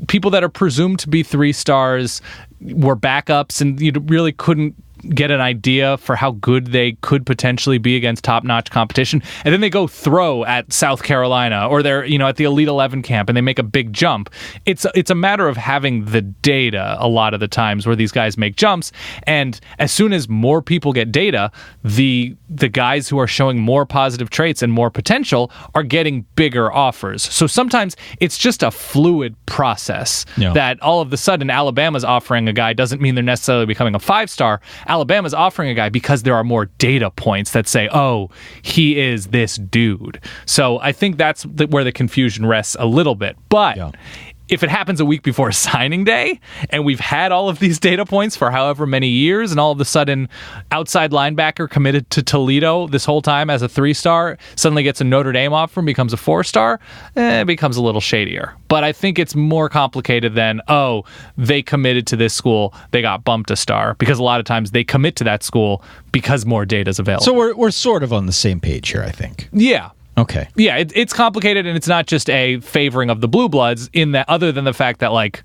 people that are presumed to be 3 stars were backups, and you really couldn't get an idea for how good they could potentially be against top-notch competition, and then they go throw at South Carolina, or they're at the Elite 11 camp and they make a big jump. It's a matter of having the data a lot of the times where these guys make jumps, and as soon as more people get data, the guys who are showing more positive traits and more potential are getting bigger offers. So sometimes it's just a fluid process that all of a sudden Alabama's offering a guy doesn't mean they're necessarily becoming a 5-star. Alabama's offering a guy because there are more data points that say, oh, he is this dude. So I think that's where the confusion rests a little bit. But if it happens a week before signing day and we've had all of these data points for however many years and all of a sudden outside linebacker committed to Toledo this whole time as a 3-star suddenly gets a Notre Dame offer and becomes a 4-star, it becomes a little shadier. But I think it's more complicated than, oh, they committed to this school, they got bumped a star, because a lot of times they commit to that school because more data is available. So we're sort of on the same page here, I think. Yeah. Okay. Yeah, it's complicated, and it's not just a favoring of the Blue Bloods in that, other than the fact that, like,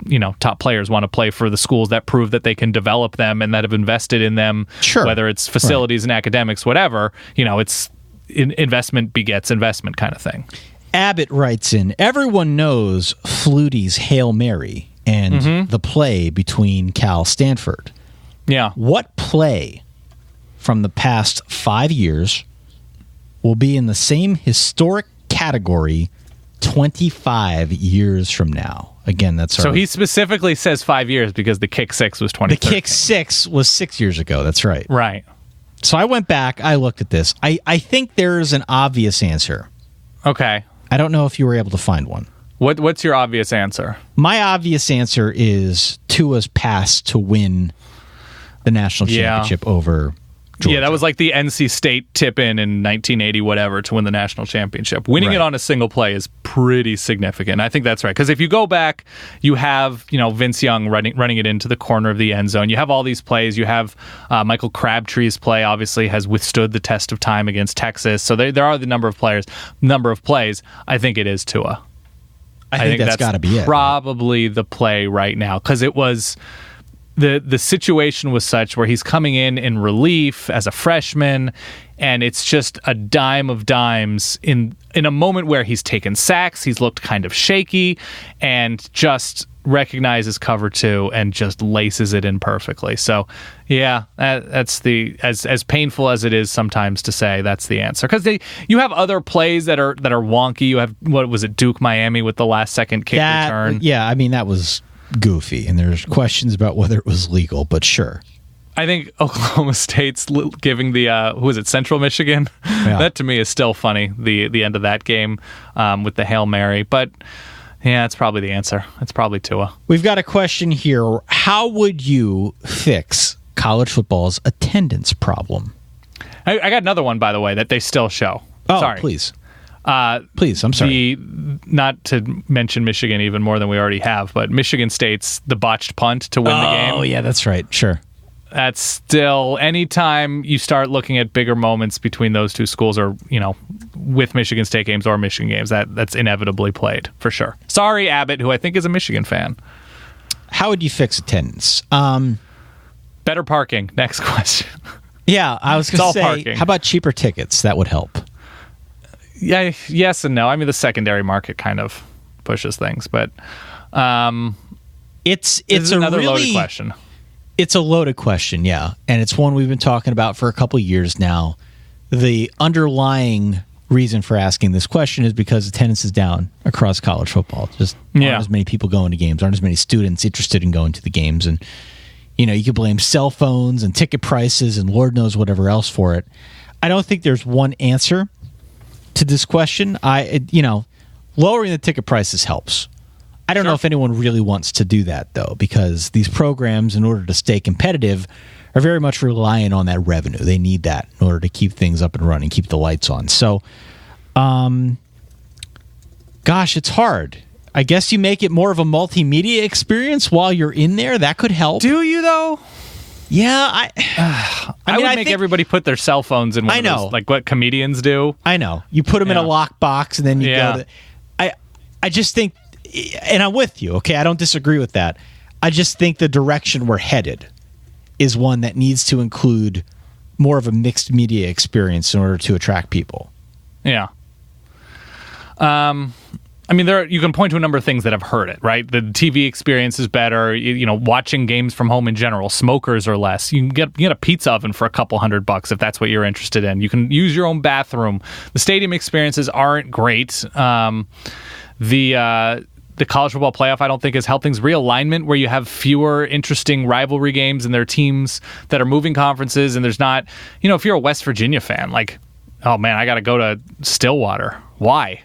you know, top players want to play for the schools that prove that they can develop them and that have invested in them, whether it's facilities and academics, whatever. You know, it's investment begets investment kind of thing. Abbott writes in, everyone knows Flutie's Hail Mary and the play between Cal Stanford. Yeah. What play from the past 5 years will be in the same historic category 25 years from now? Again, that's so he specifically says 5 years because the kick six was 2013. The kick six was 6 years ago. That's right. Right. So I went back. I looked at this. I think there's an obvious answer. Okay. I don't know if you were able to find one. What's your obvious answer? My obvious answer is Tua's pass to win the national championship over Georgia. Yeah, that was like the NC State tip-in 1980, whatever, to win the national championship. Winning it on a single play is pretty significant. I think that's right. Because if you go back, you have, you know, Vince Young running it into the corner of the end zone. You have all these plays. You have Michael Crabtree's play, obviously, has withstood the test of time against Texas. So there are the number of plays. I think it is Tua. I think that's got to be it. Probably the play right now. Because it was... The situation was such where he's coming in relief as a freshman, and it's just a dime of dimes in a moment where he's taken sacks, he's looked kind of shaky, and just recognizes cover 2 and just laces it in perfectly. So, yeah, that's the as painful as it is sometimes to say, that's the answer. Because you have other plays that are wonky. You have, what was it, Duke Miami with the last second kick return. Yeah, I mean that was goofy, and there's questions about whether it was legal, but sure. I think Oklahoma State's giving the who was it, Central Michigan? Yeah. That to me is still funny. The end of that game with the Hail Mary, but yeah, it's probably the answer. It's probably Tua. We've got a question here. How would you fix college football's attendance problem? I got another one, by the way, that they still show. Oh, sorry. Please, I'm sorry. Not to mention Michigan even more than we already have, but Michigan State's the botched punt to win the game. Oh, yeah, that's right. Sure. That's still, anytime you start looking at bigger moments between those two schools, or, you know, with Michigan State games or Michigan games, that's inevitably played, for sure. Sorry, Abbott, who I think is a Michigan fan. How would you fix attendance? Better parking. Next question. Yeah, I was going to say, parking. How about cheaper tickets? That would help. Yeah, yes and no. I mean, the secondary market kind of pushes things, but it's another loaded question. It's a loaded question, yeah, and it's one we've been talking about for a couple of years now. The underlying reason for asking this question is because attendance is down across college football. Just aren't as many people going to games, aren't as many students interested in going to the games, and you know, you could blame cell phones and ticket prices and Lord knows whatever else for it. I don't think there's one answer to this question. Lowering the ticket prices helps. I don't know if anyone really wants to do that, though, because these programs, in order to stay competitive, are very much relying on that revenue. They need that in order to keep things up and running, keep the lights on. So, gosh, it's hard. I guess you make it more of a multimedia experience while you're in there. That could help. Do you, though? Yeah, I would make everybody put their cell phones in one of those, like what comedians do. I know. You put them in a lockbox, and then you go to... I just think... And I'm with you, okay? I don't disagree with that. I just think the direction we're headed is one that needs to include more of a mixed media experience in order to attract people. Yeah. I mean, you can point to a number of things that have hurt it, right? The TV experience is better. You know, watching games from home in general. Smokers are less. You can get a pizza oven for $200 if that's what you're interested in. You can use your own bathroom. The stadium experiences aren't great. The The college football playoff, I don't think, has helped things. Realignment, where you have fewer interesting rivalry games and there are teams that are moving conferences, and there's not, if you're a West Virginia fan, like, oh man, I got to go to Stillwater. Why?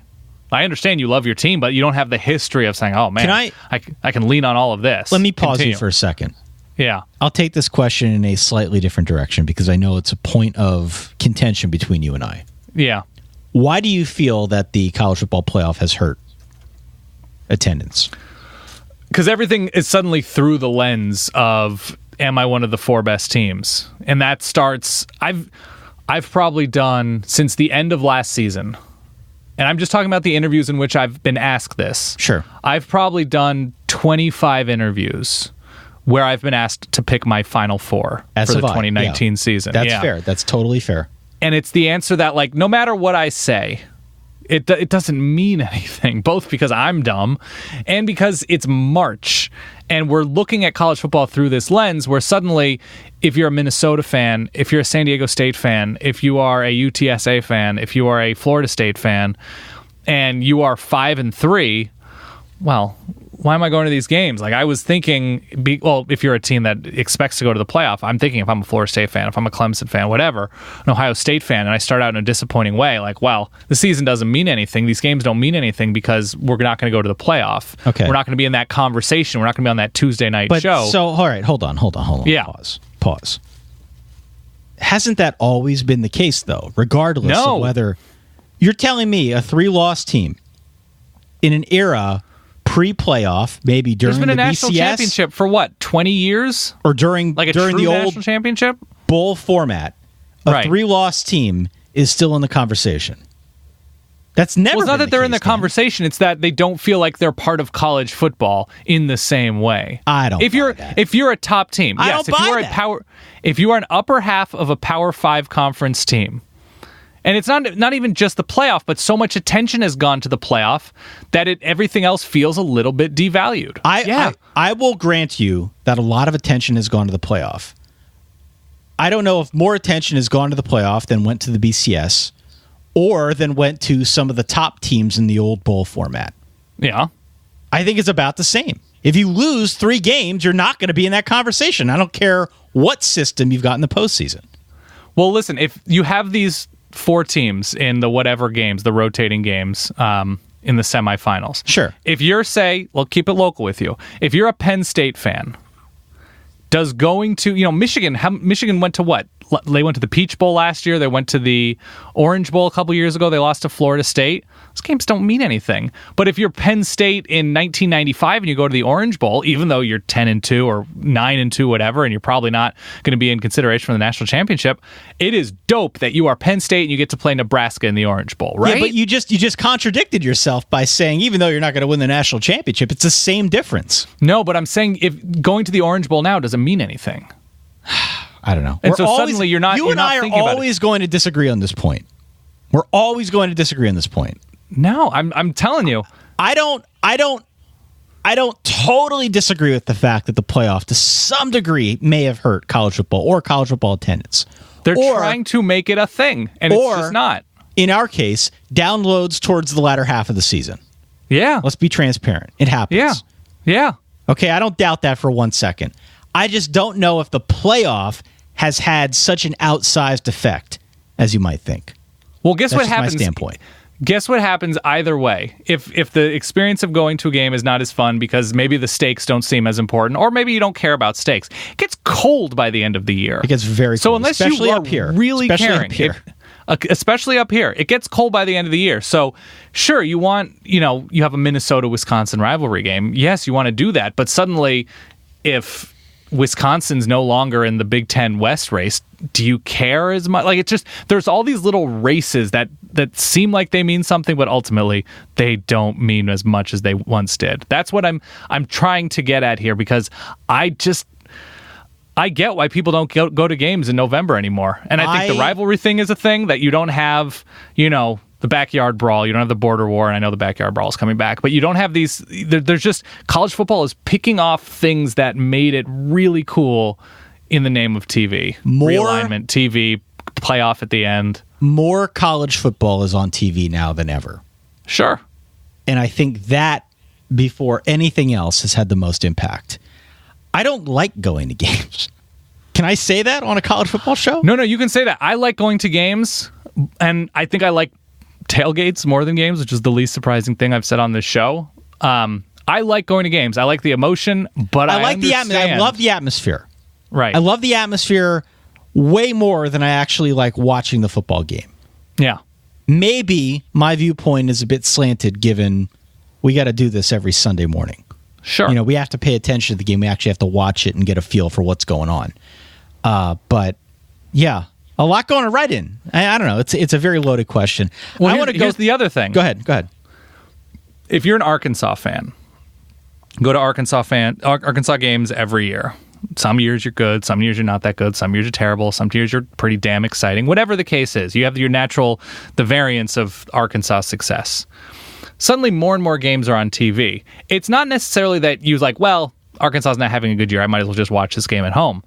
I understand you love your team, but you don't have the history of saying, oh man, I can lean on all of this. Let me pause you for a second. Yeah. I'll take this question in a slightly different direction because I know it's a point of contention between you and I. Yeah. Why do you feel that the college football playoff has hurt attendance? Because everything is suddenly through the lens of, am I one of the 4 best teams? And that starts, I've probably done, since the end of last season, and I'm just talking about the interviews in which I've been asked this. Sure. I've probably done 25 interviews where I've been asked to pick my final 4 for the 2019 season. That's fair. That's totally fair. And it's the answer that, like, no matter what I say, it doesn't mean anything, both because I'm dumb and because it's March and we're looking at college football through this lens where suddenly, if you're a Minnesota fan, if you're a San Diego State fan, if you are a UTSA fan, if you are a Florida State fan, and you are 5-3, well, why am I going to these games? Like, I was thinking, if you're a team that expects to go to the playoff, I'm thinking if I'm a Florida State fan, if I'm a Clemson fan, whatever, an Ohio State fan, and I start out in a disappointing way, like, well, the season doesn't mean anything. These games don't mean anything because we're not going to go to the playoff. Okay. We're not going to be in that conversation. We're not going to be on that Tuesday night show. So, all right, hold on. Yeah. Pause. Hasn't that always been the case, though, regardless of whether you're telling me a 3-loss team in an era pre-playoff, maybe during There's been the a national BCS, championship for what, 20 years? or during Like a during true the old national championship? bowl format, a Right. 3-loss team is still in the conversation. That's never. Well, it's not been that they're in the case, Dan. conversation; it's that they don't feel like they're part of college football in the same way. I don't. If you're buy that. if you're a top team, I yes. don't If you buy are that. if you are an upper half of a Power 5 conference team, and it's not even just the playoff, but so much attention has gone to the playoff that everything else feels a little bit devalued. I will grant you that a lot of attention has gone to the playoff. I don't know if more attention has gone to the playoff than went to the BCS, or than went to some of the top teams in the old bowl format. Yeah. I think it's about the same. If you lose 3 games, you're not going to be in that conversation. I don't care what system you've got in the postseason. Well, listen, if you have these 4 teams in the whatever games, the rotating games, in the semifinals. Sure. If you're, keep it local with you. If you're a Penn State fan, does going to, Michigan went to what? They went to the Peach Bowl last year. They went to the Orange Bowl a couple years ago. They lost to Florida State. Those games don't mean anything. But if you're Penn State in 1995 and you go to the Orange Bowl, even though you're 10-2 or 9-2, whatever, and you're probably not going to be in consideration for the national championship, it is dope that you are Penn State and you get to play Nebraska in the Orange Bowl, right? Yeah, but you just contradicted yourself by saying even though you're not going to win the national championship, it's the same difference. No, but I'm saying if going to the Orange Bowl now doesn't mean anything. I don't know. And so suddenly you're not. You you're and not I are thinking about always going to disagree on this point. We're always going to disagree on this point. No, I'm telling you. I don't totally disagree with the fact that the playoff, to some degree, may have hurt college football or college football attendance. They're trying to make it a thing, and it's just not. In our case, downloads towards the latter half of the season. Yeah. Let's be transparent. It happens. Yeah. Okay, I don't doubt that for 1 second. I just don't know if the playoff has had such an outsized effect as you might think. Well, guess That's what just happens? my standpoint. Guess what happens either way. If the experience of going to a game is not as fun because maybe the stakes don't seem as important, or maybe you don't care about stakes, it gets cold by the end of the year. It gets very so cold, unless especially you are up here. really Especially caring, up here. especially up here, it gets cold by the end of the year. So sure, you want you have a Minnesota-Wisconsin rivalry game. Yes, you want to do that, but suddenly, if Wisconsin's no longer in the Big Ten West race, do you care as much? Like, it's just, there's all these little races that seem like they mean something, but ultimately they don't mean as much as they once did. That's what I'm trying to get at here, because I get why people don't go to games in November anymore. And I think the rivalry thing is a thing that you don't have, the backyard brawl. You don't have the border war, and I know the backyard brawl is coming back, but you don't have these. There's just, college football is picking off things that made it really cool in the name of TV. Realignment, TV, playoff at the end. More college football is on TV now than ever. Sure. And I think that before anything else has had the most impact. I don't like going to games. Can I say that on a college football show? No, you can say that. I like going to games, and I think I like tailgates more than games, which is the least surprising thing I've said on this show. I like going to games. I like the emotion, but I like the atmosphere. I love the atmosphere. Right. I love the atmosphere way more than I actually like watching the football game. Yeah. Maybe my viewpoint is a bit slanted given we got to do this every Sunday morning. Sure. You know, we have to pay attention to the game. We actually have to watch it and get a feel for what's going on. But yeah, a lot going right in. I don't know. It's a very loaded question. Well, I want to go. Here's the other thing. Go ahead. If you're an Arkansas fan, go to Arkansas games every year. Some years you're good, some years you're not that good, some years you're terrible, some years you're pretty damn exciting. Whatever the case is, you have the variance of Arkansas success. Suddenly more and more games are on TV. It's not necessarily that you're like, well, Arkansas is not having a good year, I might as well just watch this game at home.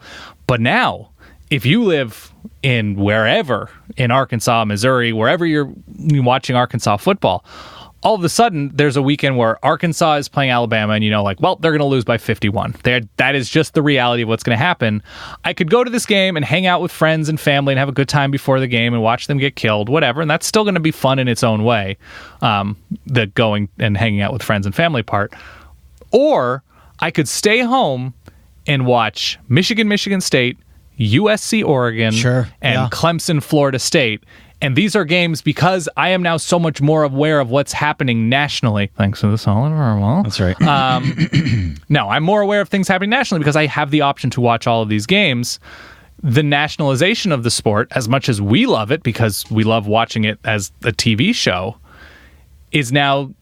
But now, if you live in wherever, in Arkansas, Missouri, wherever you're watching Arkansas football, all of a sudden, there's a weekend where Arkansas is playing Alabama, and well, they're going to lose by 51. That is just the reality of what's going to happen. I could go to this game and hang out with friends and family and have a good time before the game and watch them get killed, whatever, and that's still going to be fun in its own way, the going and hanging out with friends and family part. Or I could stay home and watch Michigan State, USC Oregon, and Clemson Florida State. And these are games because I am now so much more aware of what's happening nationally. Thanks to the solid verbal. That's right. No, I'm more aware of things happening nationally because I have the option to watch all of these games. The nationalization of the sport, as much as we love it because we love watching it as a TV show, is now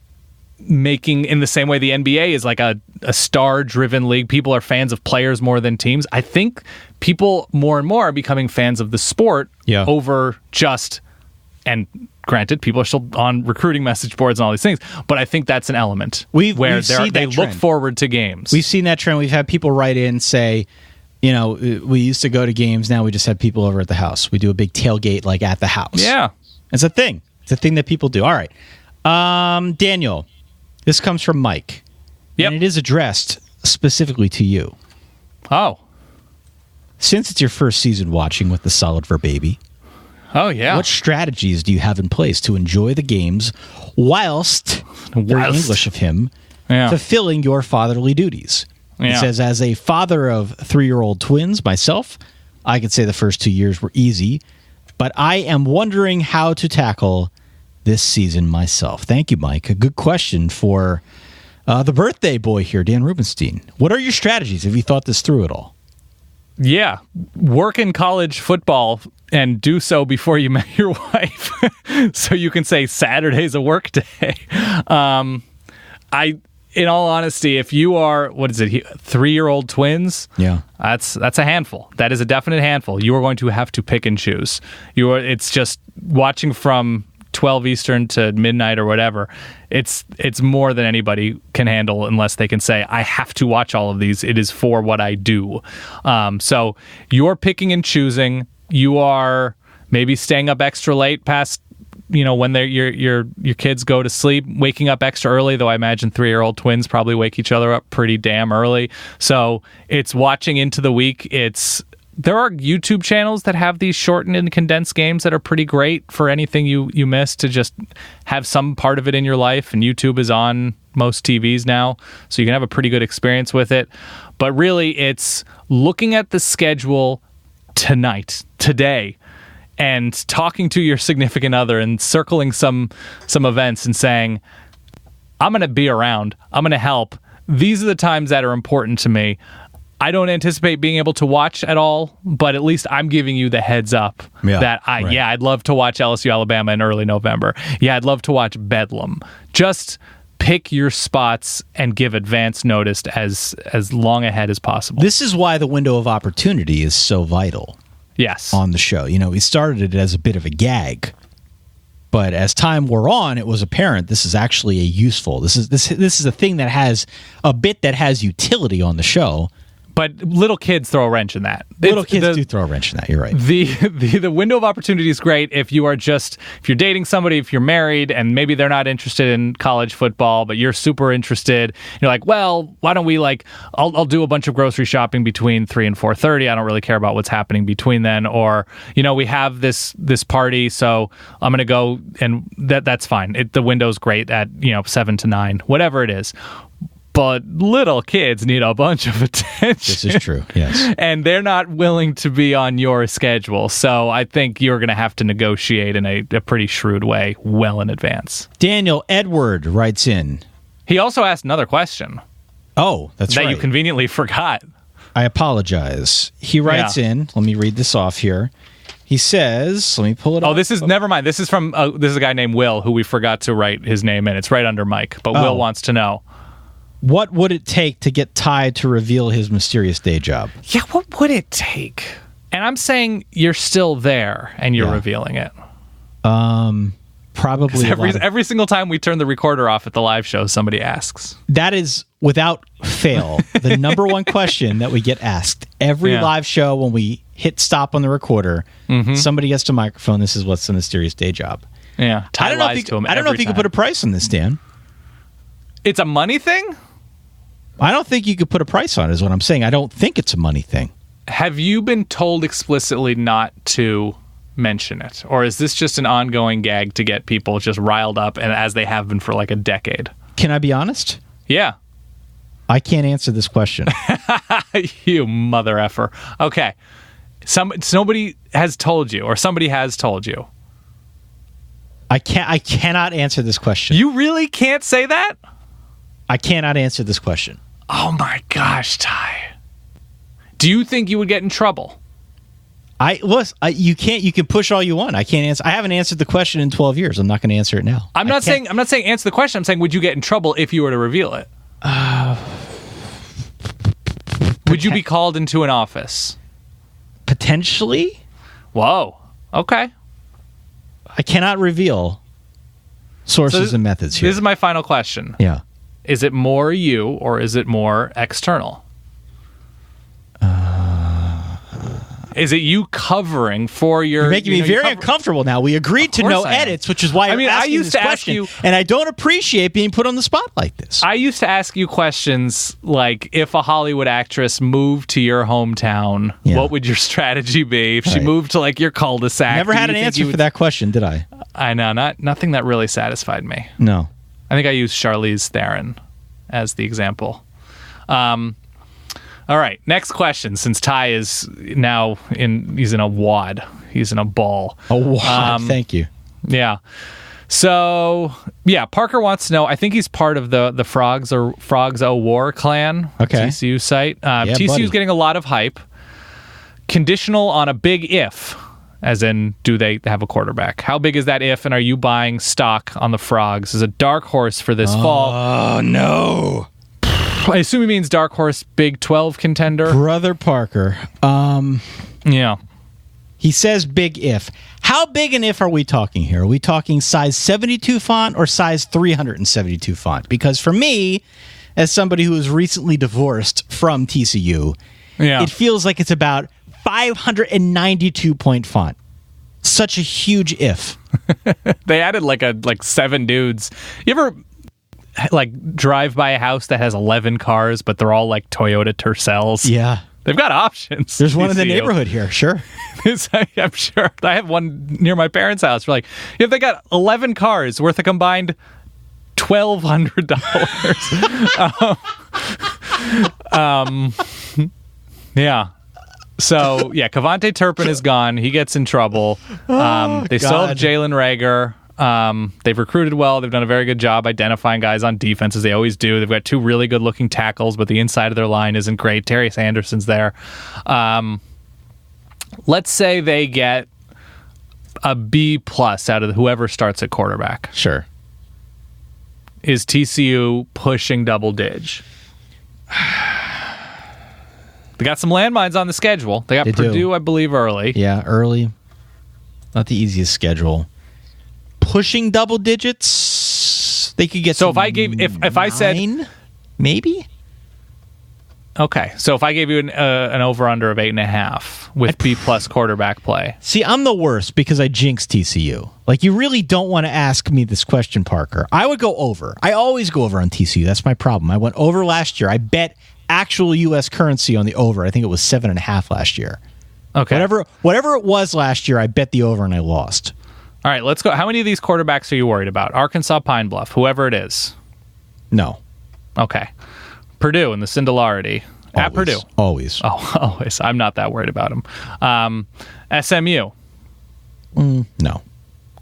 making, in the same way the NBA is like a star-driven league. People are fans of players more than teams. I think people more and more are becoming fans of the sport over just... And granted, people are still on recruiting message boards and all these things, but I think that's an element where they look forward to games. We've seen that trend. We've had people write in say, we used to go to games. Now we just have people over at the house. We do a big tailgate like at the house. Yeah. It's a thing. It's a thing that people do. All right. Daniel, this comes from Mike. Yep. And it is addressed specifically to you. Oh. Since it's your first season watching with the Solid Verbaby, oh, yeah. what strategies do you have in place to enjoy the games whilst very English of him, fulfilling your fatherly duties? It says, as a father of 3-year-old twins myself, I could say the first 2 years were easy, but I am wondering how to tackle this season myself. Thank you, Mike. A good question for the birthday boy here, Dan Rubenstein. What are your strategies? Have you thought this through at all? Yeah. Work in college football and do so before you met your wife. So you can say Saturday's a work day. In all honesty, if you are, 3-year-old twins? Yeah. That's a handful. That is a definite handful. You are going to have to pick and choose. It's just watching from 12 Eastern to midnight or whatever. It's more than anybody can handle unless they can say, I have to watch all of these. It is for what I do. So you're picking and choosing. You are maybe staying up extra late past, when your kids go to sleep, waking up extra early, though I imagine 3-year-old twins probably wake each other up pretty damn early. So it's watching into the week. There are YouTube channels that have these shortened and condensed games that are pretty great for anything you miss, to just have some part of it in your life. And YouTube is on most TVs now, so you can have a pretty good experience with it. But really, it's looking at the schedule today, and talking to your significant other and circling some events and saying, I'm going to be around. I'm going to help. These are the times that are important to me. I don't anticipate being able to watch at all, but at least I'm giving you the heads up that I'd love to watch LSU Alabama in early November. Yeah, I'd love to watch Bedlam. Just pick your spots and give advance notice as long ahead as possible. This is why the window of opportunity is so vital. Yes. On the show. We started it as a bit of a gag, but as time wore on, it was apparent this is actually this is a thing that has a bit that has utility on the show. But little kids throw a wrench in that. Little kids do throw a wrench in that. You're right. The window of opportunity is great if you're dating somebody, if you're married, and maybe they're not interested in college football, but you're super interested. You're like, well, why don't we I'll do a bunch of grocery shopping between 3 and 4:30. I don't really care about what's happening between then. Or, we have this party, so I'm going to go, and that's fine. The window's great at 7 to 9, whatever it is. But little kids need a bunch of attention. This is true, yes. And they're not willing to be on your schedule. So I think you're going to have to negotiate in a pretty shrewd way well in advance. Daniel Edward writes in. He also asked another question. Oh, that's right. That you conveniently forgot. I apologize. He writes in. Let me read this off here. He says, let me pull it up. Oh, never mind. This is from, this is a guy named Will who we forgot to write his name in. It's right under Mike. But Will wants to know. What would it take to get Ty to reveal his mysterious day job? Yeah, what would it take? And I'm saying you're still there and you're revealing it. Probably every single time we turn the recorder off at the live show, somebody asks. That is, without fail, the number one question that we get asked. Every live show when we hit stop on the recorder, somebody gets to microphone, this is what's the mysterious day job. Yeah, I don't know if you could put a price on this, Dan. It's a money thing? I don't think you could put a price on it, is what I'm saying. I don't think it's a money thing. Have you been told explicitly not to mention it? Or is this just an ongoing gag to get people just riled up, and as they have been for like a decade? Can I be honest? Yeah. I can't answer this question. You mother effer. Okay. Somebody has told you, or somebody has told you. I cannot answer this question. You really can't say that? I cannot answer this question. Oh my gosh, Ty. Do you think you would get in trouble? You can't. You can push all you want. I can't answer. I haven't answered the question in 12 years. I'm not going to answer it now. I'm not saying answer the question. I'm saying, would you get in trouble if you were to reveal it? Would you be called into an office? Potentially. Whoa. Okay. I cannot reveal sources and methods here. This is my final question. Yeah. Is it more you or is it more external? Is it you covering for your... You're making me very uncomfortable now. We agreed to no edits, which is why I'm asking this question. And I don't appreciate being put on the spot like this. I used to ask you questions like, if a Hollywood actress moved to your hometown, what would your strategy be? If she moved to like your cul-de-sac... Never had an answer for that question, did I? I know. Nothing that really satisfied me. No. I think I used Charlize Theron as the example. All right, next question. Since Ty is now he's in a wad. He's in a ball. A wad. Thank you. Yeah. So Parker wants to know. I think he's part of the Frogs O' War clan. Okay. TCU site. TCU's getting a lot of hype. Conditional on a big if, as in, do they have a quarterback? How big is that if? And are you buying stock on the Frogs as a dark horse for this fall? Oh no. I assume he means dark horse Big 12 contender. Brother Parker. Yeah. He says big if. How big an if are we talking here? Are we talking size 72 font or size 372 font? Because for me, as somebody who was recently divorced from TCU, it feels like it's about 592 point font. Such a huge if. They added like 7 dudes. You ever drive by a house that has 11 cars, but they're all like Toyota Tercels? Yeah. They've got options. There's one in the neighborhood here, sure. I'm sure. I have one near my parents' house. We're like, if they got 11 cars worth a combined $1,200. Yeah. So, Kavonte Turpin is gone. He gets in trouble. They still have Jalen Reagor. They've recruited well. They've done a very good job identifying guys on defense, as they always do. They've got 2 really good-looking tackles, but the inside of their line isn't great. Terry Anderson's there. Let's say they get a B+ out of whoever starts at quarterback. Sure. Is TCU pushing double dig? They got some landmines on the schedule. They got Purdue, I believe, early. Yeah, early. Not the easiest schedule. Pushing double digits, they could get. So if I said maybe. Okay, so if I gave you an over-under of 8.5 with B+ quarterback play. See, I'm the worst because I jinxed TCU. Like, you really don't want to ask me this question, Parker. I would go over. I always go over on TCU. That's my problem. I went over last year. I bet actual U.S. currency on the over. I think it was 7.5 last year. Okay. Whatever it was last year, I bet the over and I lost. All right, let's go. How many of these quarterbacks are you worried about? Arkansas, Pine Bluff, whoever it is. No. Okay. Purdue in the Singularity. At Purdue. Always. Oh, always. I'm not that worried about him. SMU. No.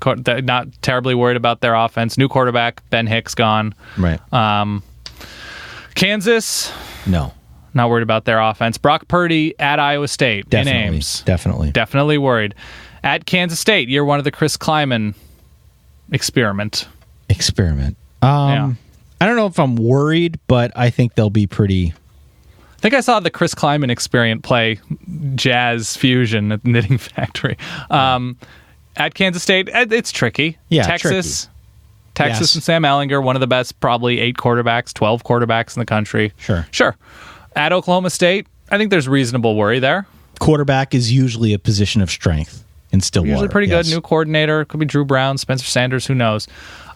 Not terribly worried about their offense. New quarterback, Ben Hicks gone. Right. Kansas. No. Not worried about their offense. Brock Purdy at Iowa State. Definitely. In Ames. Definitely worried. At Kansas State, year one of the Chris Kleiman experiment. Yeah. I don't know if I'm worried, but I think they'll be pretty... I think I saw the Chris Kleiman experiment play Jazz Fusion at the Knitting Factory. At Kansas State, it's tricky. Yeah, Texas Yes. and Sam Ehlinger, one of the best, probably 8 quarterbacks, 12 quarterbacks in the country. Sure. At Oklahoma State, I think there's reasonable worry there. Quarterback is usually a position of strength in Stillwater. Usually pretty good. New coordinator. Could be Drew Brown, Spencer Sanders, who knows.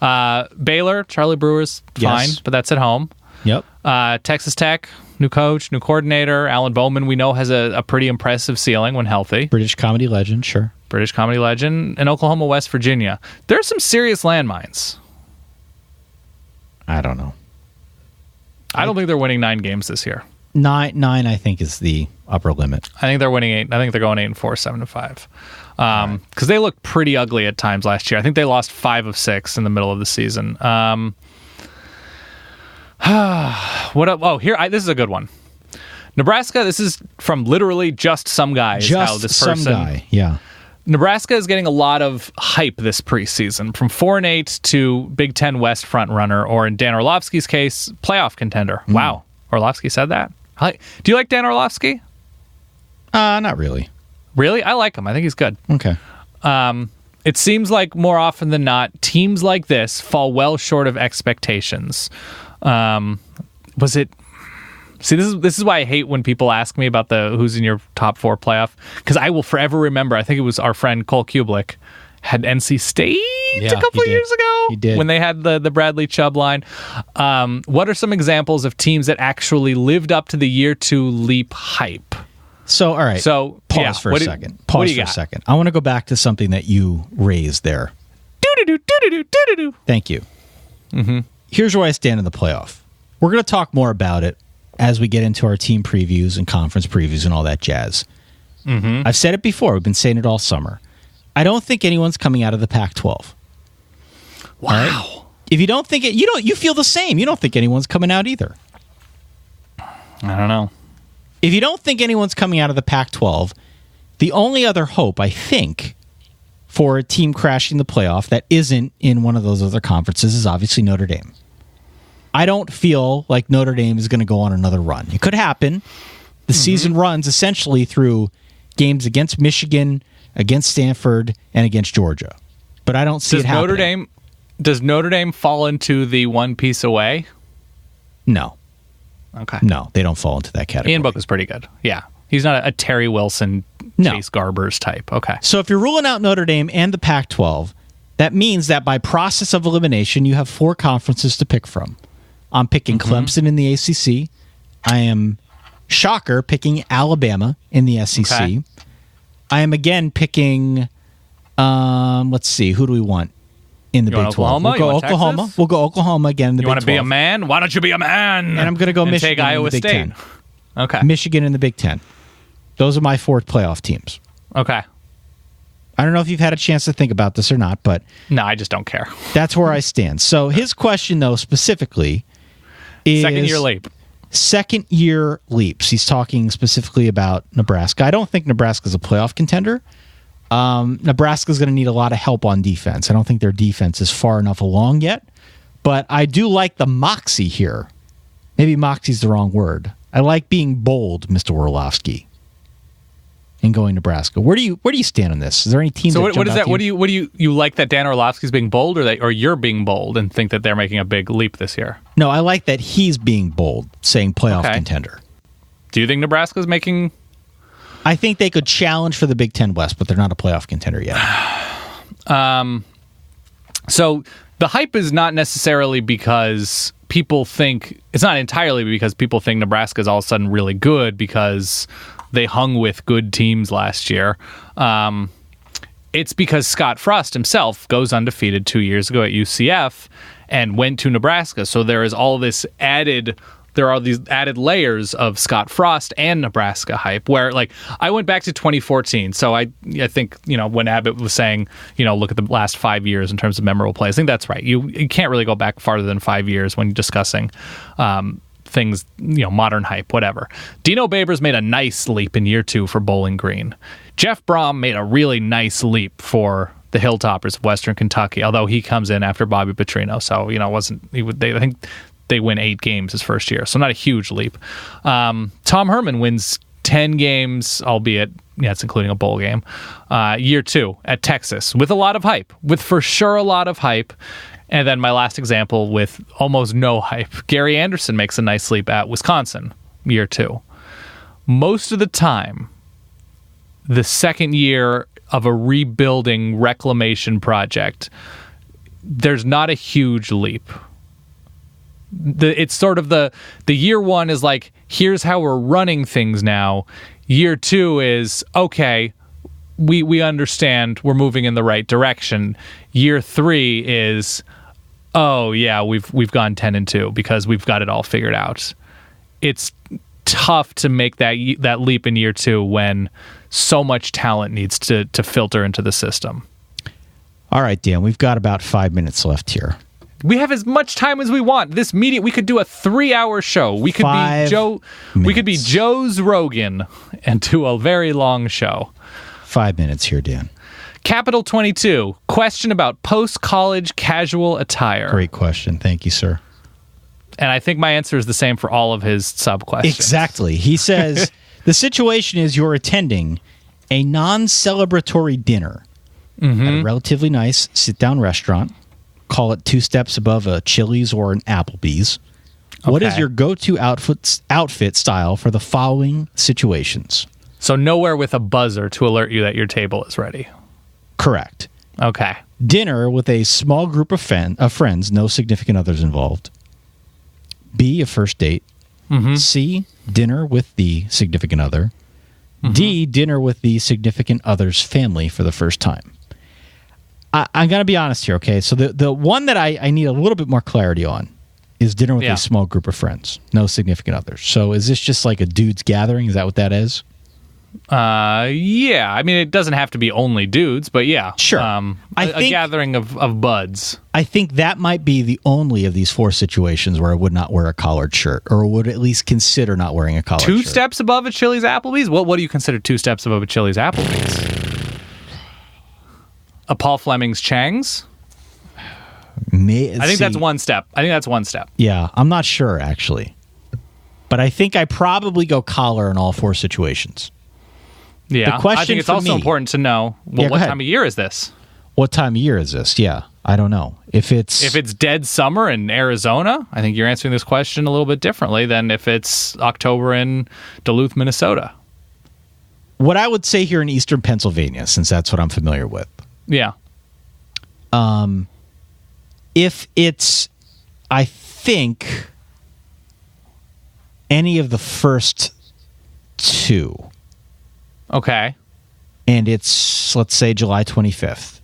Baylor, Charlie Brewer's fine, but that's at home. Yep. Texas Tech, new coach, new coordinator. Alan Bowman, we know, has a pretty impressive ceiling when healthy. British comedy legend, sure. British comedy legend. And Oklahoma, West Virginia. There's some serious landmines. I don't know. I don't think they're winning 9 games this year. 9, I think, is the upper limit. I think they're winning 8. I think they're going 8-4, 7-5. Because they looked pretty ugly at times last year. I think they lost 5 of 6 in the middle of the season. What up? Oh, here. This is a good one. Nebraska. This is from literally just some guy. Some guy. Yeah. Nebraska is getting a lot of hype this preseason, from 4-8 to Big Ten West frontrunner, or in Dan Orlovsky's case, playoff contender. Wow, Orlovsky said that. Do you like Dan Orlovsky? Not really. Really? I like him. I think he's good. Okay. It seems like more often than not, teams like this fall well short of expectations. Was it? See, this is why I hate when people ask me about the who's in your top 4 playoff, because I will forever remember. I think it was our friend Cole Kublik had NC State a couple of years ago. He did. When they had the Bradley Chubb line. What are some examples of teams that actually lived up to the year 2 leap hype? So, all right. So pause for a second. Pause for a second. I want to go back to something that you raised there. Thank you. Mm-hmm. Here's where I stand in the playoff. We're going to talk more about it as we get into our team previews and conference previews and all that jazz. Mm-hmm. I've said it before. We've been saying it all summer. I don't think anyone's coming out of the Pac-12. Wow. Right? If you don't think it, you feel the same. You don't think anyone's coming out either. I don't know. If you don't think anyone's coming out of the Pac-12, the only other hope, I think, for a team crashing the playoff that isn't in one of those other conferences is obviously Notre Dame. I don't feel like Notre Dame is going to go on another run. It could happen. The season runs essentially through games against Michigan, against Stanford, and against Georgia. But I don't see it happening. Does Notre Dame fall into the one piece away? No. Okay. No, they don't fall into that category. Ian Book is pretty good. Yeah. He's not a Terry Wilson, Chase Garbers type. Okay. So if you're ruling out Notre Dame and the Pac-12, that means that by process of elimination, you have 4 conferences to pick from. I'm picking Clemson in the ACC. I am, shocker, picking Alabama in the SEC. Okay. I am again picking, let's see, who do we want in the Big 12? We'll go Oklahoma. Texas? We'll go Oklahoma again in the Big 12. You want to be a man? Why don't you be a man? And I'm going to go Michigan take Iowa in the Big State. 10. Okay. Michigan in the Big 10. Those are my 4 playoff teams. Okay. I don't know if you've had a chance to think about this or not, but... No, I just don't care. That's where I stand. So his question, though, specifically... is second-year leap. Second-year leaps. He's talking specifically about Nebraska. I don't think Nebraska's a playoff contender. Nebraska's going to need a lot of help on defense. I don't think their defense is far enough along yet. But I do like the moxie here. Maybe moxie's the wrong word. I like being bold, Mr. Orlovsky, and going Nebraska. Where do you stand on this? Is there any teams? So what is that? What do you like that Dan Orlovsky's being bold, or you're being bold and think that they're making a big leap this year? No, I like that he's being bold, saying playoff contender. Do you think Nebraska's making... I think they could challenge for the Big Ten West, but they're not a playoff contender yet. So the hype is not necessarily because people think... It's not entirely because people think Nebraska is all of a sudden really good because they hung with good teams last year. It's because Scott Frost himself goes undefeated 2 years ago at UCF and went to Nebraska. So there is all this added... There are these added layers of Scott Frost and Nebraska hype where, like, I went back to 2014. So I think, when Abbott was saying, look at the last 5 years in terms of memorable plays, I think that's right. You can't really go back farther than 5 years when you're discussing things, modern hype, whatever. Dino Babers made a nice leap in year 2 for Bowling Green. Jeff Brom made a really nice leap for the Hilltoppers of Western Kentucky, although he comes in after Bobby Petrino. So, I think they win 8 games his first year, so not a huge leap. Tom Herman wins 10 games, albeit, it's including a bowl game, year 2 at Texas with a lot of hype, with for sure a lot of hype. And then my last example with almost no hype, Gary Anderson makes a nice leap at Wisconsin, year 2. Most of the time, the second year of a rebuilding reclamation project, there's not a huge leap. It's sort of the year 1 is like, here's how we're running things now. Year 2 is, okay, we understand we're moving in the right direction. Year 3 is, oh yeah, we've gone 10-2 because we've got it all figured out. It's tough to make that leap in year 2 when so much talent needs to filter into the system. All right, Dan, we've got about 5 minutes left here. We have as much time as we want. We could do a 3-hour show. We could be Joe's Rogan and do a very long show. 5 minutes here, Dan. Capital 22, question about post-college casual attire. Great question. Thank you, sir. And I think my answer is the same for all of his sub-questions. Exactly. He says, the situation is you're attending a non-celebratory dinner at a relatively nice sit-down restaurant. Call it 2 steps above a Chili's or an Applebee's. Okay. What is your go-to outfit style for the following situations? So nowhere with a buzzer to alert you that your table is ready. Correct. Okay. Dinner with a small group of friends, no significant others involved. B, a first date. C, dinner with the significant other. D, dinner with the significant other's family for the first time. I'm going to be honest here, okay? So the one that I need a little bit more clarity on is dinner with a small group of friends, no significant others. So is this just like a dude's gathering? Is that what that is? Yeah. I mean, it doesn't have to be only dudes, but yeah. Sure. A gathering of buds. I think that might be the only of these 4 situations where I would not wear a collared shirt, or would at least consider not wearing a collared shirt. 2 steps above a Chili's Applebee's? What do you consider 2 steps above a Chili's Applebee's? A Paul Fleming's Chang's? I think that's 1 step. Yeah, I'm not sure, actually. But I think I probably go collar in all 4 situations. Yeah, the question I think it's also important to know, what time of year is this? What time of year is this? Yeah, I don't know. If it's dead summer in Arizona, I think you're answering this question a little bit differently than if it's October in Duluth, Minnesota. What I would say here in eastern Pennsylvania, since that's what I'm familiar with. Yeah. If it's, I think, any of the first 2. Okay. And it's, let's say, July 25th.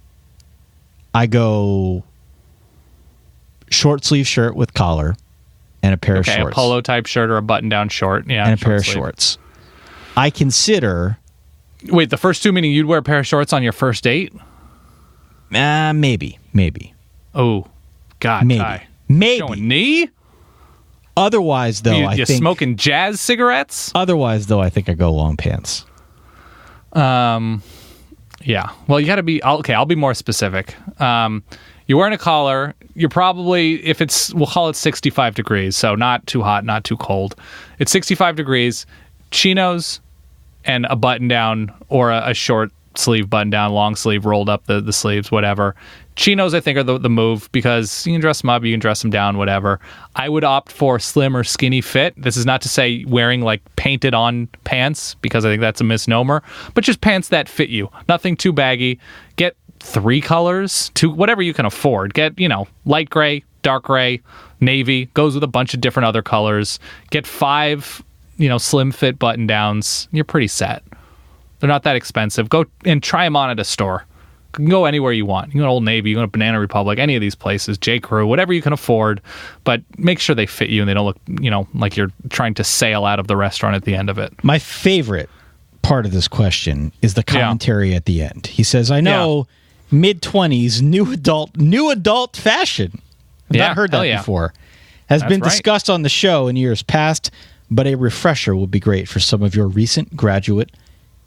I go short sleeve shirt with collar and a pair of shorts. A polo type shirt or a button down short. Yeah. And a pair of shorts. I consider... Wait, the first 2 meaning you'd wear a pair of shorts on your first date? Maybe. Oh, God. Maybe. Showing knee? Otherwise, though, I think... You smoking jazz cigarettes? Otherwise, though, I think I go long pants. Yeah. Well, you got to be... Okay, I'll be more specific. You're wearing a collar. You're probably... We'll call it 65 degrees, so not too hot, not too cold. It's 65 degrees, chinos, and a button-down or a short sleeve button down, long sleeve, rolled up the sleeves, whatever. Chinos, I think, are the move because you can dress them up, you can dress them down, whatever. I would opt for slim or skinny fit. This is not to say wearing like painted on pants, because I think that's a misnomer, but just pants that fit you. Nothing too baggy. Get 3 colors, whatever you can afford. Get, light gray, dark gray, navy, goes with a bunch of different other colors. Get 5, slim fit button downs. You're pretty set. They're not that expensive. Go and try them on at a store. You can go anywhere you want. You can go to Old Navy, you can go to Banana Republic, any of these places, J. Crew, whatever you can afford, but make sure they fit you and they don't look, like you're trying to sail out of the restaurant at the end of it. My favorite part of this question is the commentary at the end. He says, I know mid-20s, new adult fashion. I've not heard that before. Has been discussed on the show in years past, but a refresher will be great for some of your recent graduate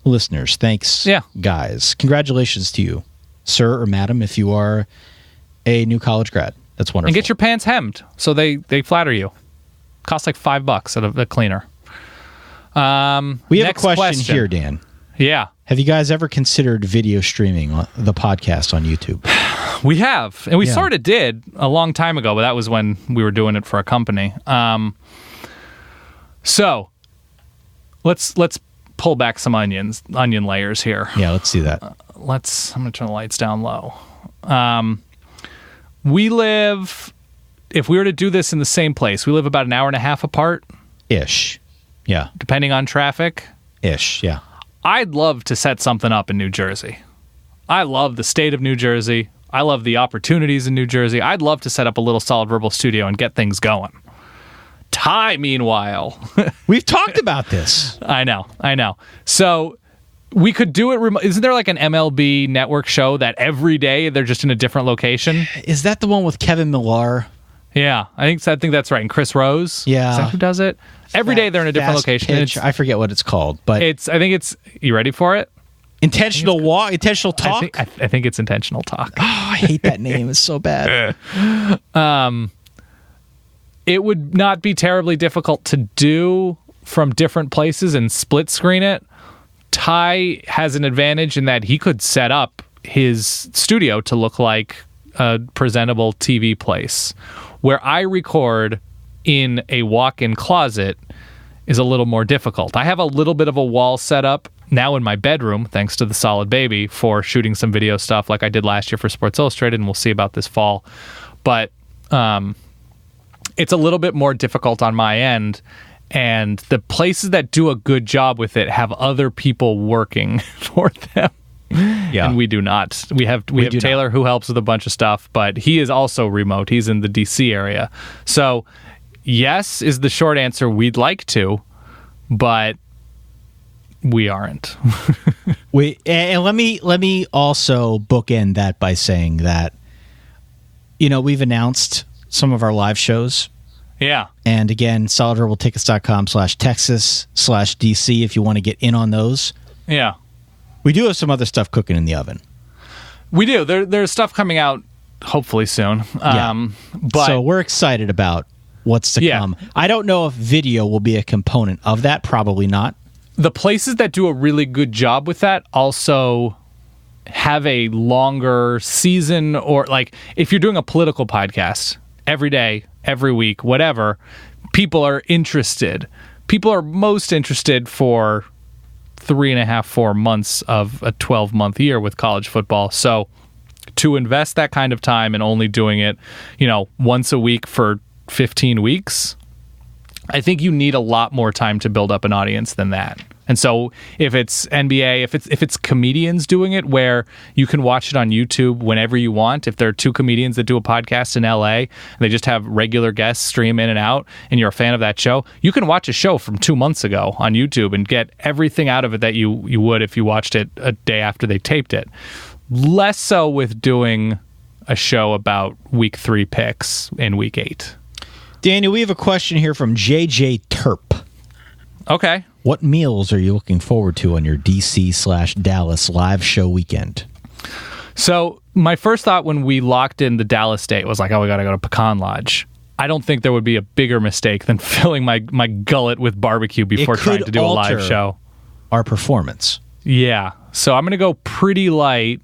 listeners. Thanks, guys. Congratulations to you, sir or madam, if you are a new college grad. That's wonderful. And get your pants hemmed so they flatter you. Costs like $5 at a cleaner. We have a question here, Dan. Yeah. Have you guys ever considered video streaming the podcast on YouTube? We have, and we sort of did a long time ago, but that was when we were doing it for a company. So let's pull back some onion layers here. Yeah, let's see that. I'm going to turn the lights down low. We live, if we were to do this in the same place, we live about an hour and a half apart. Ish. Yeah. Depending on traffic. Ish, yeah. I'd love to set something up in New Jersey. I love the state of New Jersey. I love the opportunities in New Jersey. I'd love to set up a little Solid Verbal studio and get things going. Ty, meanwhile. We've talked about this. I know. So we could do it. Isn't there like an MLB network show that every day they're just in a different location? Is that the one with Kevin Millar? Yeah, I think that's right. And Chris Rose. Yeah. Is that who does it? Every day they're in a different location. I forget what it's called, but I think it's. You ready for it? Intentional talk. I think it's intentional talk. Oh, I hate that name. It's so bad. It would not be terribly difficult to do from different places and split screen it. Ty has an advantage in that he could set up his studio to look like a presentable TV place. Where I record in a walk-in closet is a little more difficult. I have a little bit of a wall set up now in my bedroom, thanks to the Solid Baby, for shooting some video stuff like I did last year for Sports Illustrated, and we'll see about this fall. But it's a little bit more difficult on my end, and the places that do a good job with it have other people working for them. Yeah. And we do not. We have Taylor who helps with a bunch of stuff, but he is also remote. He's in the DC area. So, yes is the short answer. We'd like to, but we aren't. And let me also bookend that by saying that we've announced some of our live shows. Yeah. And again, solidverbaltickets.com/Texas/DC if you want to get in on those. Yeah. We do have some other stuff cooking in the oven. We do. There's stuff coming out hopefully soon. But so we're excited about what's to come. I don't know if video will be a component of that. Probably not. The places that do a really good job with that also have a longer season, or like if you're doing a political podcast every day, every week, whatever, people are interested. People are most interested for 3.5-4 months of a 12-month year with college football. So to invest that kind of time and only doing it, once a week for 15 weeks, I think you need a lot more time to build up an audience than that. And so if it's NBA, if it's comedians doing it where you can watch it on YouTube whenever you want, if there are 2 comedians that do a podcast in LA and they just have regular guests stream in and out and you're a fan of that show, you can watch a show from 2 months ago on YouTube and get everything out of it that you would if you watched it a day after they taped it. Less so with doing a show about week 3 picks in week 8. Daniel, we have a question here from JJ Terp. Okay. What meals are you looking forward to on your DC/Dallas live show weekend? So my first thought when we locked in the Dallas date was like, we got to go to Pecan Lodge. I don't think there would be a bigger mistake than filling my gullet with barbecue before trying to do a live show. Our performance. Yeah. So I'm going to go pretty light.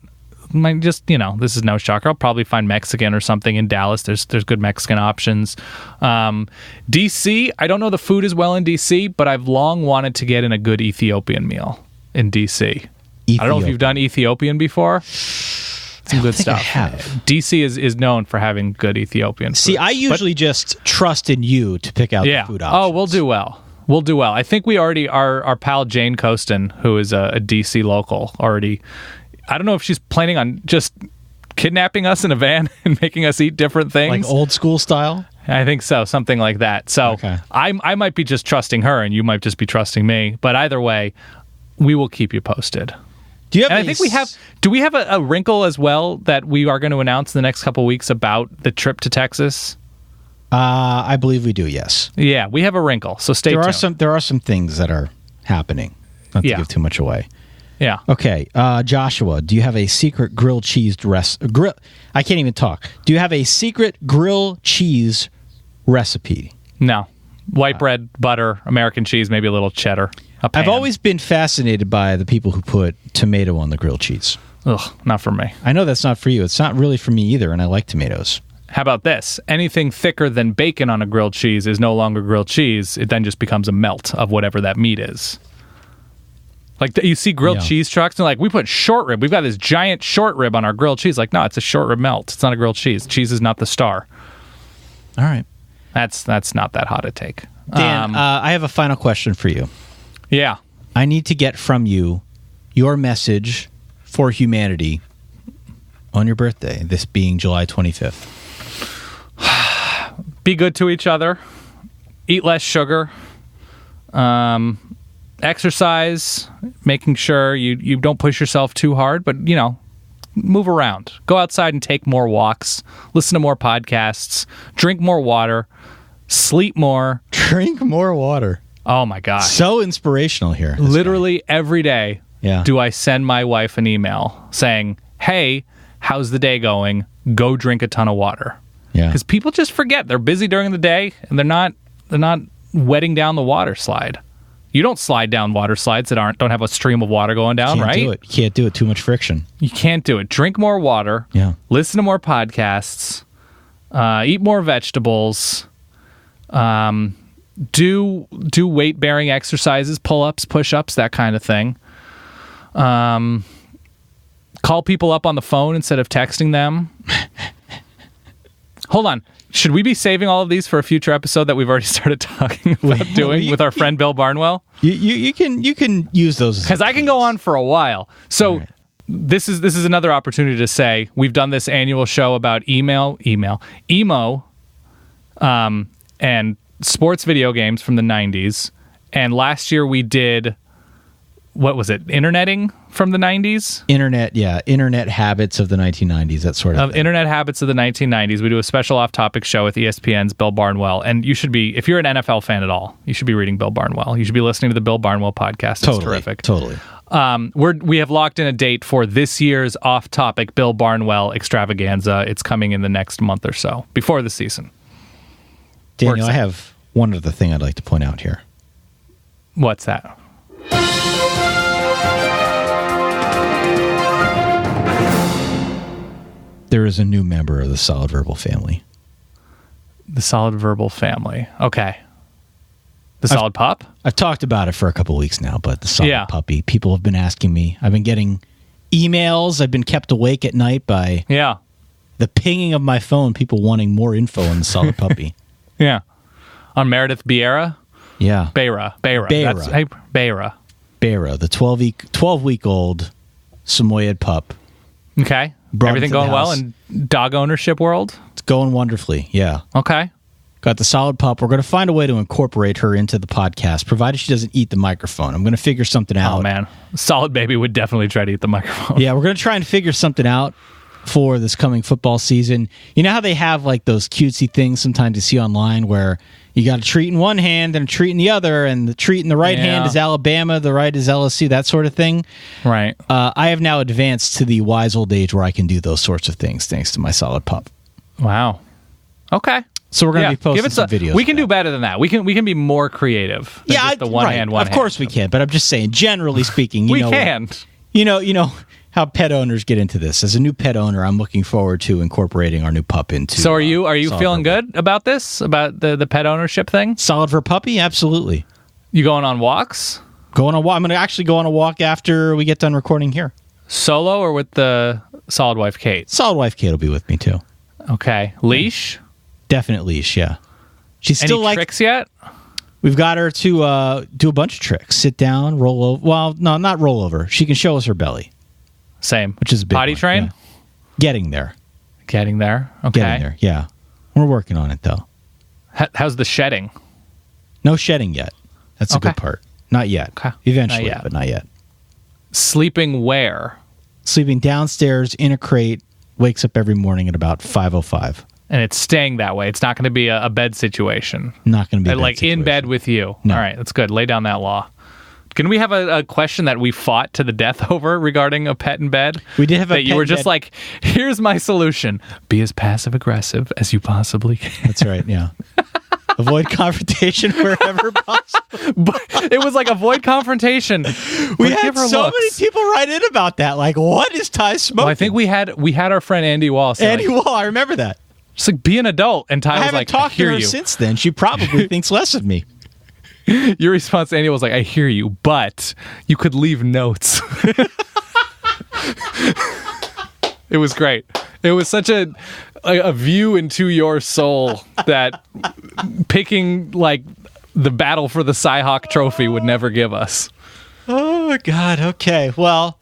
Might just, this is no shocker. I'll probably find Mexican or something in Dallas. There's good Mexican options. DC, I don't know the food as well in DC, but I've long wanted to get in a good Ethiopian meal in DC. I don't know if you've done Ethiopian before. Some good stuff. I have. DC is known for having good Ethiopian food. See, I usually just trust in you to pick out the food options. Oh, we'll do well. We'll do well. I think we already, our pal Jane Costin, who is a DC local, already... I don't know if she's planning on just kidnapping us in a van and making us eat different things. Like old school style? I think so. Something like that. So okay. I might be just trusting her and you might just be trusting me. But either way, we will keep you posted. Do you have I think we have... Do we have a wrinkle as well that we are going to announce in the next couple of weeks about the trip to Texas? I believe we do, yes. Yeah, we have a wrinkle. So stay tuned. There are some things that are happening. Not to give too much away. Yeah. Okay, Joshua, do you have a secret grilled cheese I can't even talk. Do you have a secret grilled cheese recipe? No. White bread, butter, American cheese, maybe a little cheddar. I've always been fascinated by the people who put tomato on the grilled cheese. Ugh, not for me. I know that's not for you. It's not really for me either, and I like tomatoes. How about this? Anything thicker than bacon on a grilled cheese is no longer grilled cheese. It then just becomes a melt of whatever that meat is. Like, you see grilled cheese trucks, and like, we put short rib. We've got this giant short rib on our grilled cheese. Like, no, it's a short rib melt. It's not a grilled cheese. Cheese is not the star. All right. That's not that hot a take. Dan, I have a final question for you. Yeah. I need to get from you your message for humanity on your birthday, this being July 25th. Be good to each other. Eat less sugar. Exercise, making sure you don't push yourself too hard, but, move around. Go outside and take more walks. Listen to more podcasts. Drink more water. Sleep more. Drink more water. Oh, my gosh. So inspirational here. Literally every day do I send my wife an email saying, hey, how's the day going? Go drink a ton of water. Yeah. Because people just forget. They're busy during the day, and they're not wetting down the water slide. You don't slide down water slides that don't have a stream of water going down, right? You can't do it. Too much friction. You can't do it. Drink more water. Yeah. Listen to more podcasts. Eat more vegetables. Do weight-bearing exercises, pull-ups, push-ups, that kind of thing. Call people up on the phone instead of texting them. Hold on. Should we be saving all of these for a future episode that we've already started talking about doing with our friend Bill Barnwell? You can use those because I can go on for a while. So right. This is another opportunity to say we've done this annual show about emo, and sports video games from the 90s. And last year we did, what was it? Interneting from the 90s? Internet habits of the 1990s, that sort of thing. Internet habits of the 1990s. We do a special off-topic show with ESPN's Bill Barnwell. And you should be, if you're an NFL fan at all, you should be reading Bill Barnwell. You should be listening to the Bill Barnwell podcast. It's terrific. Totally. We have locked in a date for this year's off-topic Bill Barnwell extravaganza. It's coming in the next month or so, before the season. Daniel, I have one other thing I'd like to point out here. What's that? There is a new member of the Solid Verbal family. The Solid Verbal family. Okay. The Solid Pup? I've talked about it for a couple weeks now, but the Solid Puppy. People have been asking me. I've been getting emails. I've been kept awake at night by the pinging of my phone, people wanting more info on the Solid Puppy. Yeah. On Meredith Beira? Yeah. Beira. Beira, the 12-week-old Samoyed pup. Okay. Everything going well in dog ownership world? It's going wonderfully, yeah. Okay. Got the Solid Pup. We're going to find a way to incorporate her into the podcast, provided she doesn't eat the microphone. I'm going to figure something out. Oh, man. Solid Baby would definitely try to eat the microphone. Yeah, we're going to try and figure something out for this coming football season. You know how they have like those cutesy things sometimes you see online where you got a treat in one hand and a treat in the other, and the treat in the right hand is Alabama, the right is LSU, that sort of thing. Right. I have now advanced to the wise old age where I can do those sorts of things thanks to my Solid Pup. Wow. Okay. So we're going to be posting give it some videos. We can do better than that. We can be more creative. Than just the one hand. Of course we can, but I'm just saying, generally speaking, we can. You know how pet owners get into this. As a new pet owner, I'm looking forward to incorporating our new pup into. So are you Solid feeling Verbal. good about this? About the pet ownership thing? Solid for puppy? Absolutely. You going on walks? Going on a walk. I'm going to actually go on a walk after we get done recording here. Solo or with the solid wife Kate? Solid wife Kate will be with me too. Okay. Leash? Definite leash, yeah. She's still Any tricks yet? We've got her to do a bunch of tricks. Sit down, roll over. Well, no, not roll over. She can show us her belly. Same. Which is a big potty one, train? yeah. Getting there. Getting there. Okay. Getting there, yeah. We're working on it, though. How's the shedding? No shedding yet. That's a Okay. good part. Not yet. Okay. Eventually, Not yet. but not yet. Sleeping where? Sleeping downstairs in a crate, wakes up every morning at about 5:05. And it's staying that way. It's not going to be a bed situation. Not going to be a bed like in bed situation. with you. No. All right, that's good. Lay down that law. Can we have a question that we fought to the death over regarding a pet in bed? We did have a that pet you were in just bed. like, here's my solution: be as passive aggressive as you possibly can. That's right, yeah. Avoid confrontation wherever possible. But it was like avoid confrontation. We But had give her so looks. many people write in about that. Like, what is Ty smoking? Well, I think we had our friend Andy Wall say, Andy Wall, I remember that. just like be an adult, and Ty I was haven't like, talked I hear to her you. since then. She probably thinks less of me. Your response to Andy was like, I hear you, but you could leave notes. It was great. It was such a view into your soul that picking like the battle for the Cyhawk trophy would never give us. Oh, God. Okay. Well,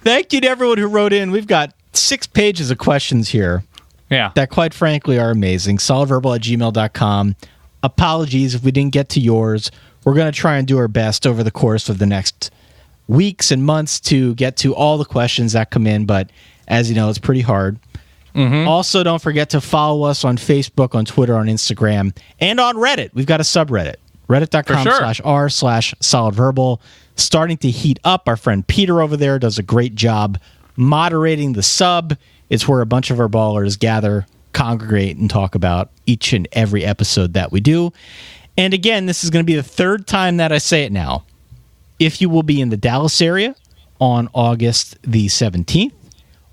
thank you to everyone who wrote in. We've got 6 pages of questions here Yeah. that, quite frankly, are amazing. solidverbal@gmail.com. Apologies if we didn't get to yours. We're going to try and do our best over the course of the next weeks and months to get to all the questions that come in, but as you know, it's pretty hard. Also, don't forget to follow us on Facebook, on Twitter, on Instagram, and on Reddit. We've got a subreddit, reddit.com/r/solidverbal. Starting to heat up. Our friend Peter over there does a great job moderating the sub. It's where a bunch of our ballers gather, congregate, and talk about each and every episode that we do. And again, this is going to be the 3rd time that I say it now. If you will be in the Dallas area on August the 17th,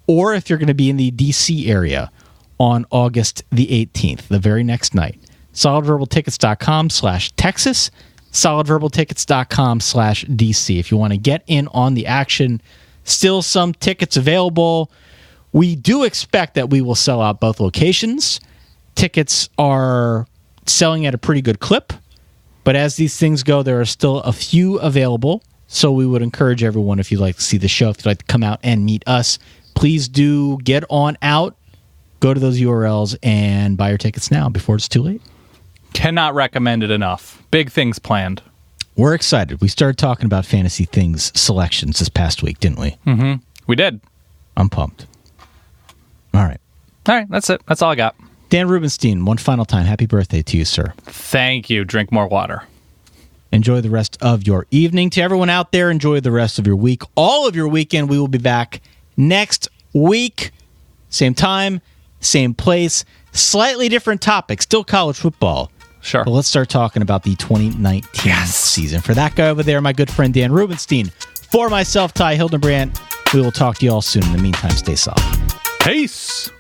or if you're going to be in the DC area on August the 18th, the very next night, solidverbaltickets.com/Texas, solidverbaltickets.com/DC. If you want to get in on the action, still some tickets available. We do expect that we will sell out both locations. Tickets are selling at a pretty good clip, but as these things go, there are still a few available. So we would encourage everyone, if you'd like to see the show, if you'd like to come out and meet us, please do get on out, go to those URLs, and buy your tickets now before it's too late. Cannot recommend it enough. Big things planned. We're excited. We started talking about Fantasy Things selections this past week, didn't we? Mm-hmm. We did. I'm pumped. All right. All right, that's it. That's all I got. Dan Rubenstein, one final time, happy birthday to you, sir. Thank you. Drink more water. Enjoy the rest of your evening. To everyone out there, enjoy the rest of your week, all of your weekend. We will be back next week. Same time, same place, slightly different topic, still college football. Sure. But let's start talking about the 2019 season. For that guy over there, my good friend Dan Rubenstein. For myself, Ty Hildenbrandt, we will talk to you all soon. In the meantime, stay solid. Peace.